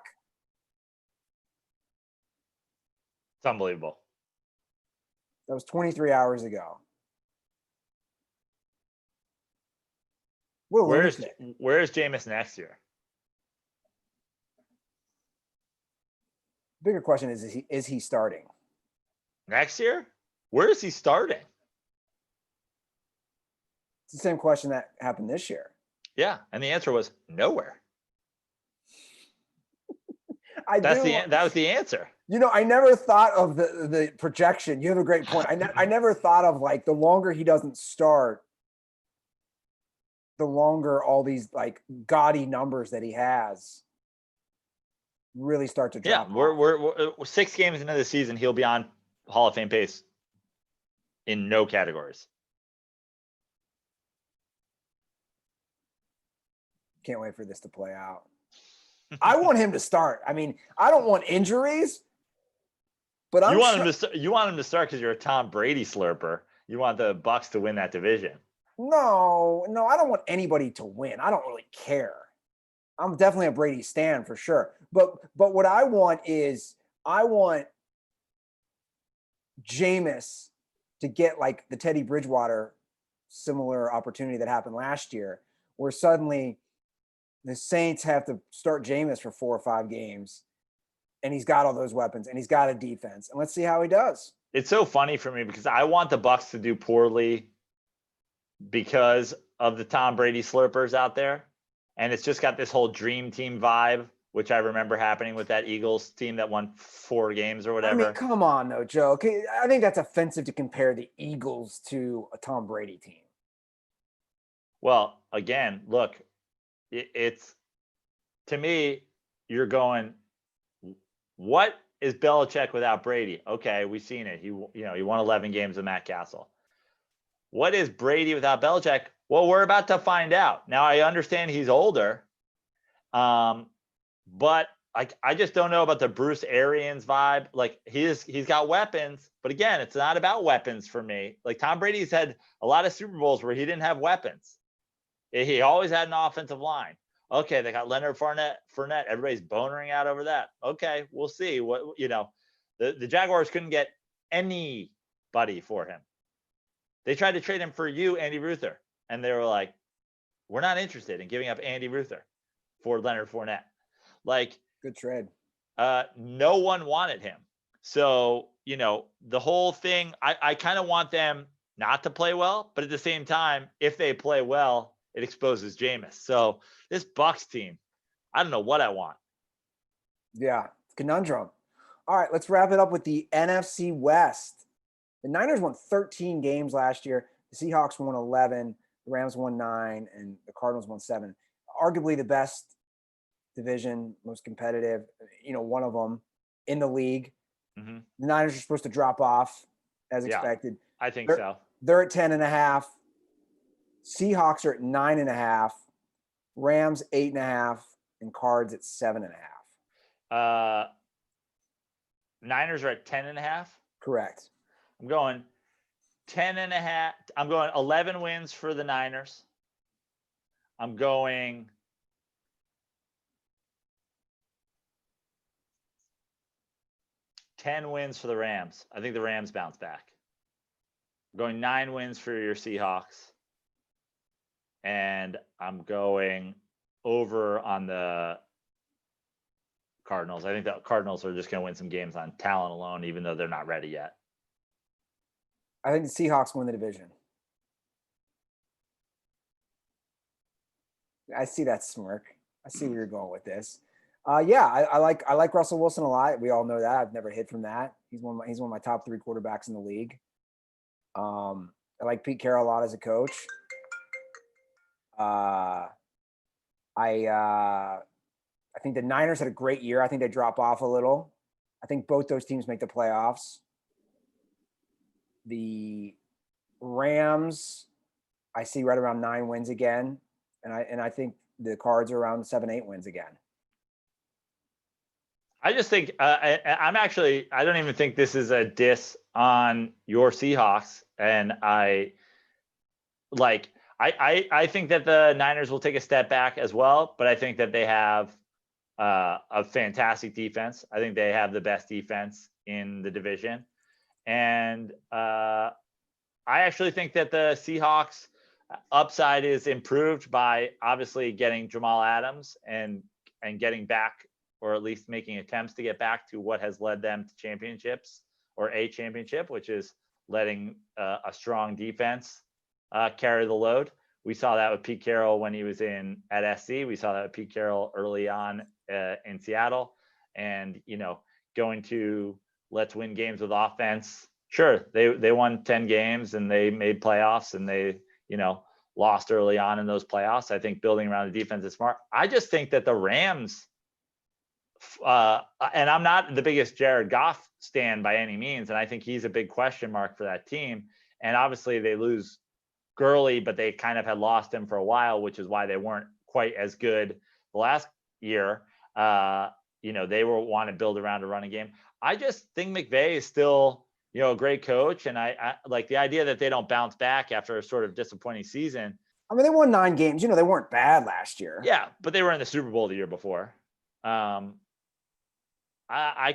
It's unbelievable. That was 23 hours ago. Where's Jameis next year? Bigger question is he starting? Next year? Where is he starting? It's the same question that happened this year. Yeah, and the answer was nowhere. That was the answer. I never thought of the projection. You have a great point. I never thought of like the longer he doesn't start, the longer all these like gaudy numbers that he has really start to drop. Yeah, we're 6 games into the season. He'll be on Hall of Fame pace in no categories. Can't wait for this to play out. I want him to start. I mean, I don't want injuries, but you want him to start because you're a Tom Brady slurper. You want the Bucs to win that division. No, I don't want anybody to win. I don't really care. I'm definitely a Brady stan for sure. But what I want is I want Jameis to get like the Teddy Bridgewater similar opportunity that happened last year, where suddenly the Saints have to start Jameis for 4 or 5 games, and he's got all those weapons, and he's got a defense, and let's see how he does. It's so funny for me because I want the Bucs to do poorly because of the Tom Brady slurpers out there, and it's just got this whole dream team vibe, which I remember happening with that Eagles team that won 4 games or whatever. I mean, come on, though, Joe. Okay, I think that's offensive to compare the Eagles to a Tom Brady team. Well, again, look, it's to me, you're going, what is Belichick without Brady? Okay, we've seen it. He won 11 games with Matt Castle. What is Brady without Belichick? Well, we're about to find out. Now, I understand he's older, but I just don't know about the Bruce Arians vibe. Like he's got weapons, but again, it's not about weapons for me. Like Tom Brady's had a lot of Super Bowls where he didn't have weapons. He always had an offensive line. Okay, they got Leonard Fournette. Everybody's bonering out over that. Okay, we'll see. The Jaguars couldn't get anybody for him. They tried to trade him for you, Andy Ruther, and they were like, "We're not interested in giving up Andy Ruther for Leonard Fournette." Like, good trade. No one wanted him. So the whole thing. I kind of want them not to play well, but at the same time, if they play well, it exposes Jameis. So this Bucs team, I don't know what I want. Yeah, conundrum. All right, let's wrap it up with the NFC West. The Niners won 13 games last year. The Seahawks won 11. The Rams won 9, and the Cardinals won 7. Arguably the best division, most competitive. One of them in the league. Mm-hmm. The Niners are supposed to drop off as expected. I think so. They're at 10.5. Seahawks are at 9.5, Rams 8.5, and Cards at 7.5. Niners are at 10.5. Correct. I'm going 10.5. I'm going 11 wins for the Niners. I'm going 10 wins for the Rams. I think the Rams bounce back. I'm going 9 wins for your Seahawks. And I'm going over on the Cardinals. I think the Cardinals are just going to win some games on talent alone, even though they're not ready yet. I think the Seahawks win the division. I see that smirk. I see where you're going with this. I like Russell Wilson a lot. We all know that. I've never hid from that. He's one of my top 3 quarterbacks in the league. I like Pete Carroll a lot as a coach. I think the Niners had a great year. I think they drop off a little. I think both those teams make the playoffs. The Rams, I see right around 9 wins again, and I think the Cards are around 7-8 wins again. I just think I don't even think this is a diss on your Seahawks, and I think that the Niners will take a step back as well, but I think that they have a fantastic defense. I think they have the best defense in the division. And I actually think that the Seahawks upside is improved by obviously getting Jamal Adams and getting back, or at least making attempts to get back to what has led them to championships, or a championship, which is letting a strong defense carry the load. We saw that with Pete Carroll when he was at SC. We saw that with Pete Carroll early on in Seattle. And, going to let's win games with offense. Sure, they won 10 games and they made playoffs and they, lost early on in those playoffs. I think building around the defense is smart. I just think that the Rams, and I'm not the biggest Jared Goff stan by any means, and I think he's a big question mark for that team. And obviously they lose Gurley, but they kind of had lost him for a while, which is why they weren't quite as good the last year. They want to build around a running game. I just think McVay is still, a great coach. And I like the idea that they don't bounce back after a sort of disappointing season. I mean, they won 9 games. They weren't bad last year. Yeah, but they were in the Super Bowl the year before. I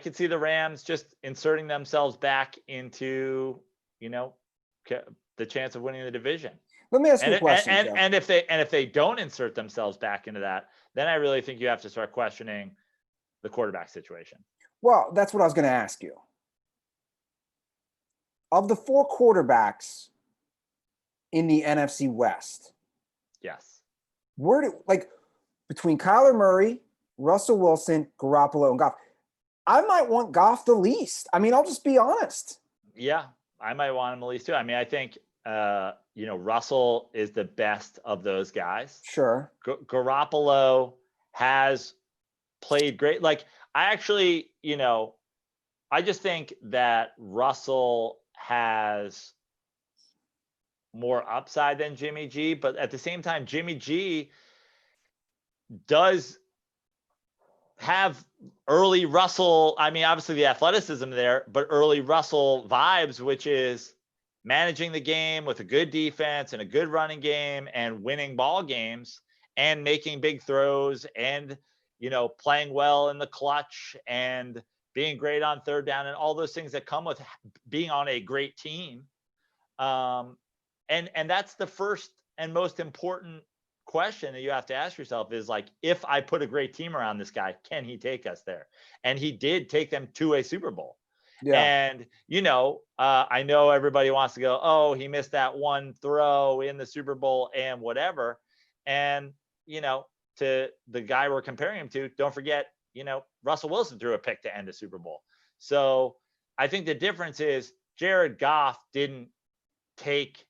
could see the Rams just inserting themselves back into, the chance of winning the division. Let me ask you a question. And if they don't insert themselves back into that, then I really think you have to start questioning the quarterback situation. Well, that's what I was going to ask you. Of the 4 quarterbacks in the NFC West, yes, between Kyler Murray, Russell Wilson, Garoppolo, and Goff, I might want Goff the least. I mean, I'll just be honest. Yeah, I might want him the least too. I mean, I think Russell is the best of those guys. Sure. Garoppolo has played great. Like, I actually, I just think that Russell has more upside than Jimmy G, but at the same time, Jimmy G does have early Russell. I mean, obviously the athleticism there, but early Russell vibes, which is managing the game with a good defense and a good running game and winning ball games and making big throws and, playing well in the clutch and being great on third down and all those things that come with being on a great team. And that's the first and most important question that you have to ask yourself is like, if I put a great team around this guy, can he take us there? And he did take them to a Super Bowl. Yeah. And, I know everybody wants to go, oh, he missed that one throw in the Super Bowl and whatever. And, to the guy we're comparing him to, don't forget, Russell Wilson threw a pick to end a Super Bowl. So I think the difference is Jared Goff didn't take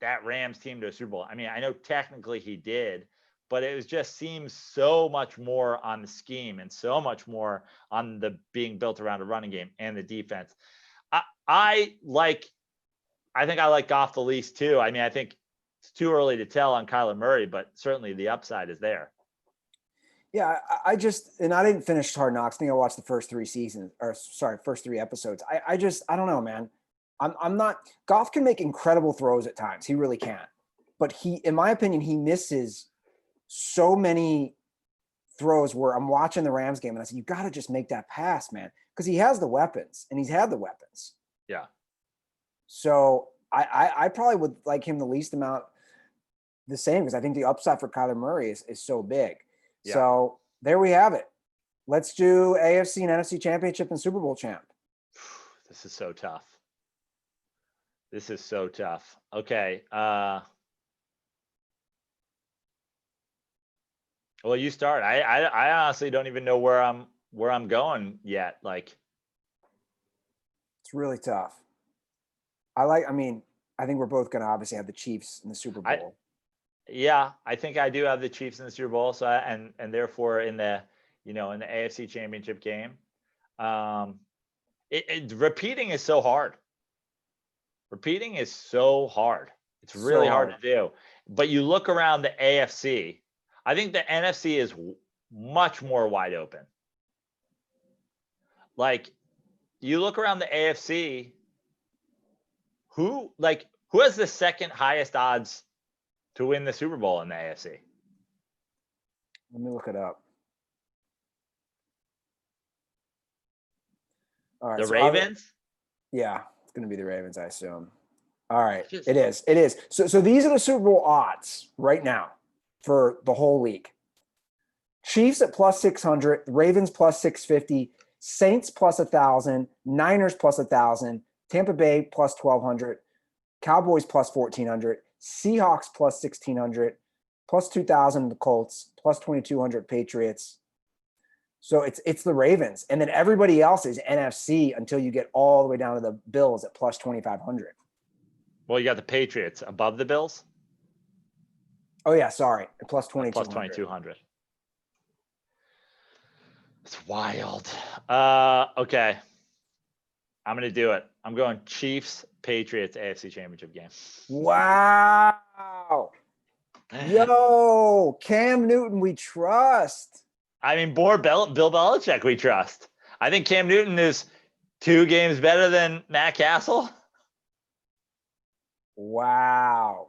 that Rams team to a Super Bowl. I mean, I know technically he did, but it just seems so much more on the scheme and so much more on the being built around a running game and the defense. I think I like Goff the least too. I mean, I think it's too early to tell on Kyler Murray, but certainly the upside is there. Yeah, I didn't finish Hard Knocks. I think I watched the first 3 episodes. I don't know, man. I'm not. Goff can make incredible throws at times. He really can. But in my opinion, he misses so many throws where I'm watching the Rams game and I said, you got to just make that pass, man. Because he has the weapons and he's had the weapons. Yeah. So I probably would like him the least amount the same because I think the upside for Kyler Murray is so big. Yeah. So there we have it. Let's do AFC and NFC championship and Super Bowl champ. This is so tough. Okay. Well, you start. I honestly don't even know where I'm going yet. Like, it's really tough. I think we're both going to obviously have the Chiefs in the Super Bowl. I think I do have the Chiefs in the Super Bowl. So and therefore in the AFC Championship game, repeating is so hard. It's really hard to do. But you look around the AFC. I think the NFC is much more wide open. Like, you look around the AFC. Who has the second highest odds to win the Super Bowl in the AFC? Let me look it up. All right, the Ravens? Yeah, it's going to be the Ravens, I assume. All right, it is. So these are the Super Bowl odds right now for the whole league. Chiefs at plus 600, Ravens plus 650, Saints plus 1,000, Niners plus 1,000, Tampa Bay plus 1,200, Cowboys plus 1,400, Seahawks plus 1,600, plus 2,000 the Colts, plus 2,200 Patriots. So it's the Ravens. And then everybody else is NFC until you get all the way down to the Bills at plus 2,500. Well, you got the Patriots above the Bills. Oh, yeah, sorry. Plus 2,200. Plus 2,200. It's wild. Okay. I'm going to do it. I'm going Chiefs, Patriots, AFC Championship game. Wow. Yo, Cam Newton, we trust. I mean, Bill Belichick, we trust. I think Cam Newton is 2 games better than Matt Castle. Wow.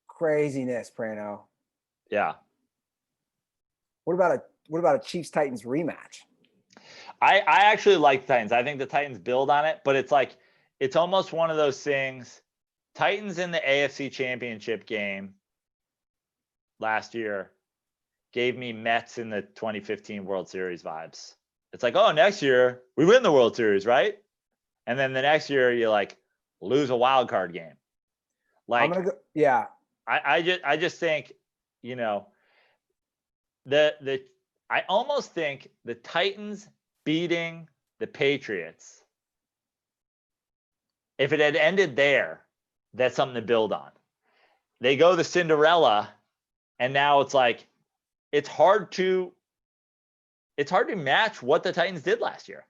Craziness, Prano. Yeah. What about a Chiefs Titans rematch? I actually like the Titans. I think the Titans build on it, but it's almost one of those things. Titans in the AFC Championship game last year gave me Mets in the 2015 World Series vibes. It's like, oh, next year we win the World Series, right? And then the next year you like lose a wild card game. Like, I'm gonna go, yeah. I just think, you know, I almost think the Titans beating the Patriots, if it had ended there, that's something to build on. They go the Cinderella, and now it's like it's hard to match what the Titans did last year.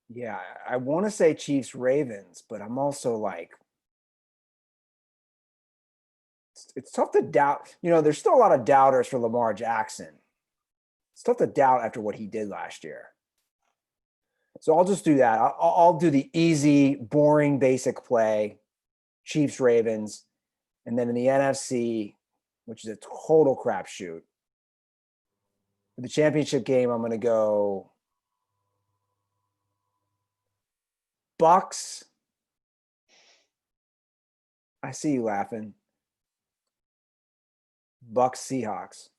Yeah, I want to say Chiefs Ravens, but I'm also like, it's tough to doubt. You know, there's still a lot of doubters for Lamar Jackson. It's tough to doubt after what he did last year. So I'll just do that. I'll do the easy, boring, basic play, Chiefs Ravens, and then in the NFC, which is a total crapshoot. For the championship game, I'm going to go Bucks. I see you laughing. Bucks Seahawks.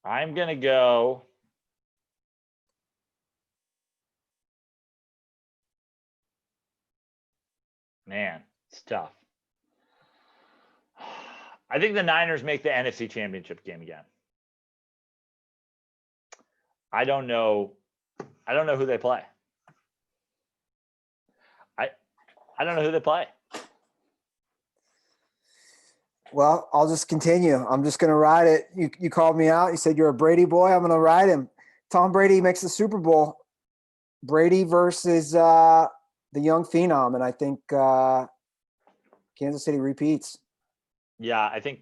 I'm going to go man, it's tough. I think the Niners make the NFC Championship game again. I don't know who they play. I don't know who they play. Well, I'll just continue. I'm just going to ride it. You called me out. You said you're a Brady boy. I'm going to ride him. Tom Brady makes the Super Bowl. Brady versus the young phenom, and I think Kansas City repeats. Yeah, I think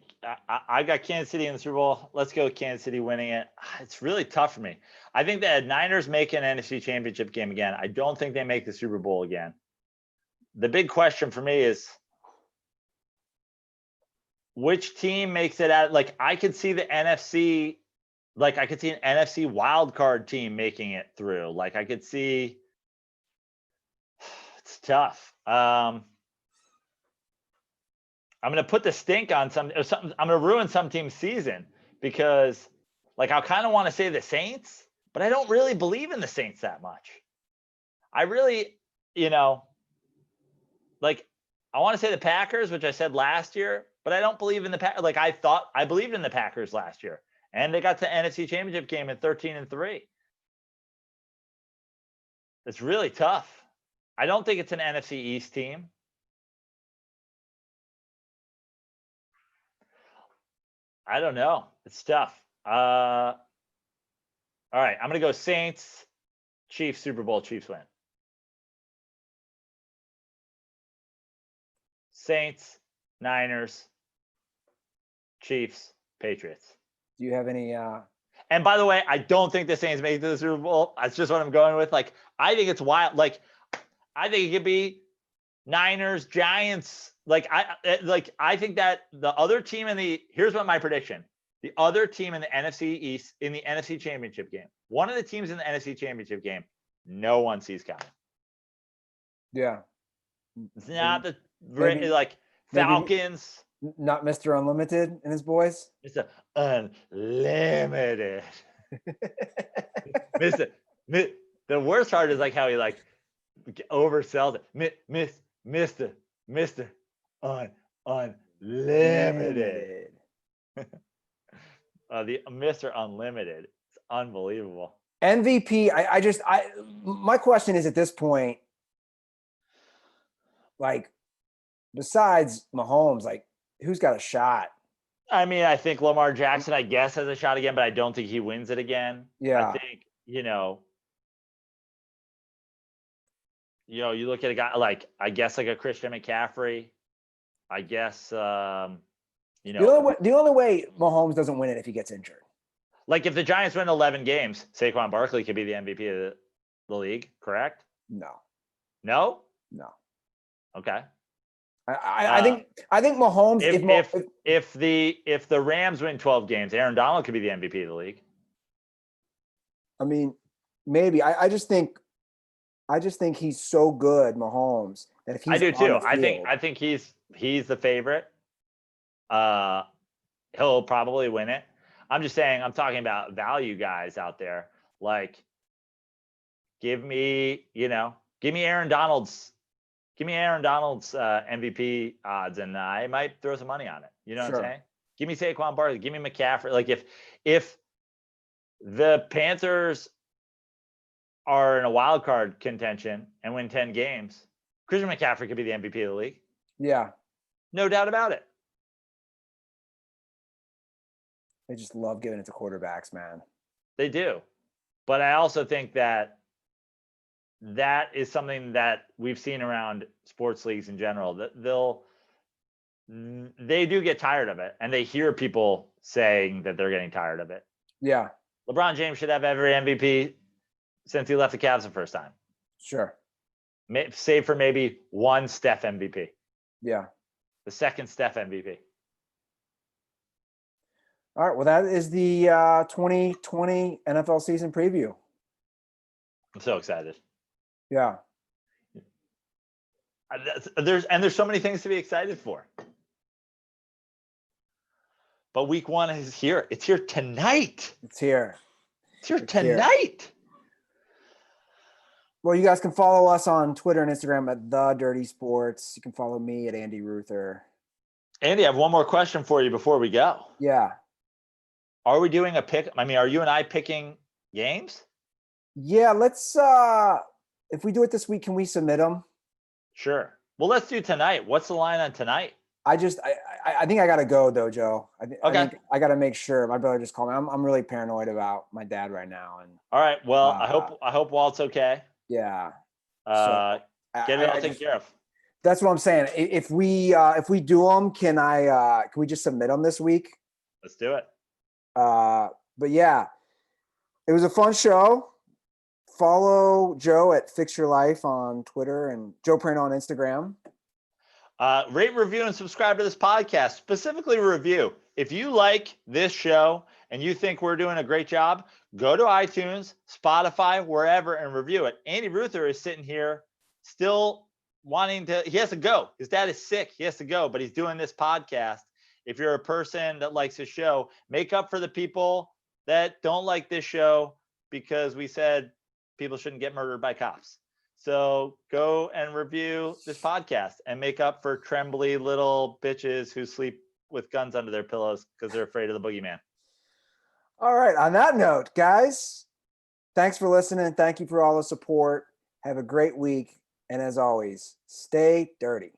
I got Kansas City in the Super Bowl. Let's go with Kansas City winning it. It's really tough for me. I think the Niners make an NFC Championship game again. I don't think they make the Super Bowl again. The big question for me is which team makes it out? Like, I could see the NFC, like I could see an NFC wild card team making it through. Like, I could see it's tough. I'm going to put the stink on some. I'm going to ruin some team's season because, like, I kind of want to say the Saints, but I don't really believe in the Saints that much. I really, like, I want to say the Packers, which I said last year, but I don't believe in the Packers. Like, I believed in the Packers last year, and they got to the NFC Championship game at 13-3. It's really tough. I don't think it's an NFC East team. I don't know. It's tough. All right, I'm going to go Saints, Chiefs, Super Bowl, Chiefs win. Saints, Niners, Chiefs, Patriots. Do you have any And by the way, I don't think the Saints make it to the Super Bowl. That's just what I'm going with. Like, I think it's wild. Like, I think it could be Niners, Giants. Like, I think that the other team here's what my prediction. The other team in the NFC East, in the NFC Championship game, one of the teams in the NFC Championship game, no one sees coming. Yeah. It's not like Falcons. Not Mr. Unlimited and his boys? Mr. Unlimited. The worst part is like how he like oversells it. Mister Unlimited. Limited. The Mr. Unlimited. It's unbelievable. MVP. My question is at this point, like, besides Mahomes, like, who's got a shot? I mean, I think Lamar Jackson, I guess, has a shot again, but I don't think he wins it again. Yeah. I think, you look at a guy like, I guess, like a Christian McCaffrey. I guess, The only way Mahomes doesn't win it if he gets injured. like if the Giants win 11 games, Saquon Barkley could be the MVP of the league, correct? No. No? No. Okay. I think Mahomes. If the Rams win 12 games, Aaron Donald could be the MVP of the league. I mean, maybe. I just think he's so good, Mahomes, that if he's I do too. on the field, I think he's the favorite. He'll probably win it. I'm just saying, I'm talking about value guys out there. Like, give me Aaron Donald's MVP odds, and I might throw some money on it. You know what I'm saying? Give me Saquon Barkley. Give me McCaffrey. Like if the Panthers are in a wild card contention and win 10 games, Christian McCaffrey could be the MVP of the league. Yeah. No doubt about it. They just love giving it to quarterbacks, man. They do. But I also think that is something that we've seen around sports leagues in general. That they do get tired of it, and they hear people saying that they're getting tired of it. Yeah. LeBron James should have every MVP since he left the Cavs the first time. Sure. Save for maybe one Steph MVP. Yeah. The second Steph MVP. All right. Well, that is the 2020 NFL season preview. I'm so excited. Yeah. There's so many things to be excited for. But week 1 is here. It's here tonight. It's here tonight. Well, you guys can follow us on Twitter and Instagram at The Dirty Sports. You can follow me at Andy Ruther. Andy, I have one more question for you before we go. Yeah. Are we doing a pick? I mean, are you and I picking games? Yeah, let's if we do it this week, can we submit them? Sure. Well, let's do tonight. What's the line on tonight? I think I gotta go though, Joe. I think I gotta make sure. My brother just called me. I'm really paranoid about my dad right now. And all right. Well, I hope Walt's okay. Yeah. Get it all taken care of. That's what I'm saying. If we do them, can we just submit them this week? Let's do it. But yeah, it was a fun show. Follow Joe at Fix Your Life on Twitter and Joe Prano on Instagram. Rate, review, and subscribe to this podcast. Specifically, review. If you like this show and you think we're doing a great job, go to iTunes, Spotify, wherever, and review it. Andy Ruther is sitting here still wanting to. He has to go. His dad is sick. He has to go, but he's doing this podcast. If you're a person that likes his show, make up for the people that don't like this show because we said people shouldn't get murdered by cops. So go and review this podcast and make up for trembly little bitches who sleep with guns under their pillows because they're afraid of the boogeyman. All right. On that note, guys, thanks for listening. Thank you for all the support. Have a great week. And as always, stay dirty.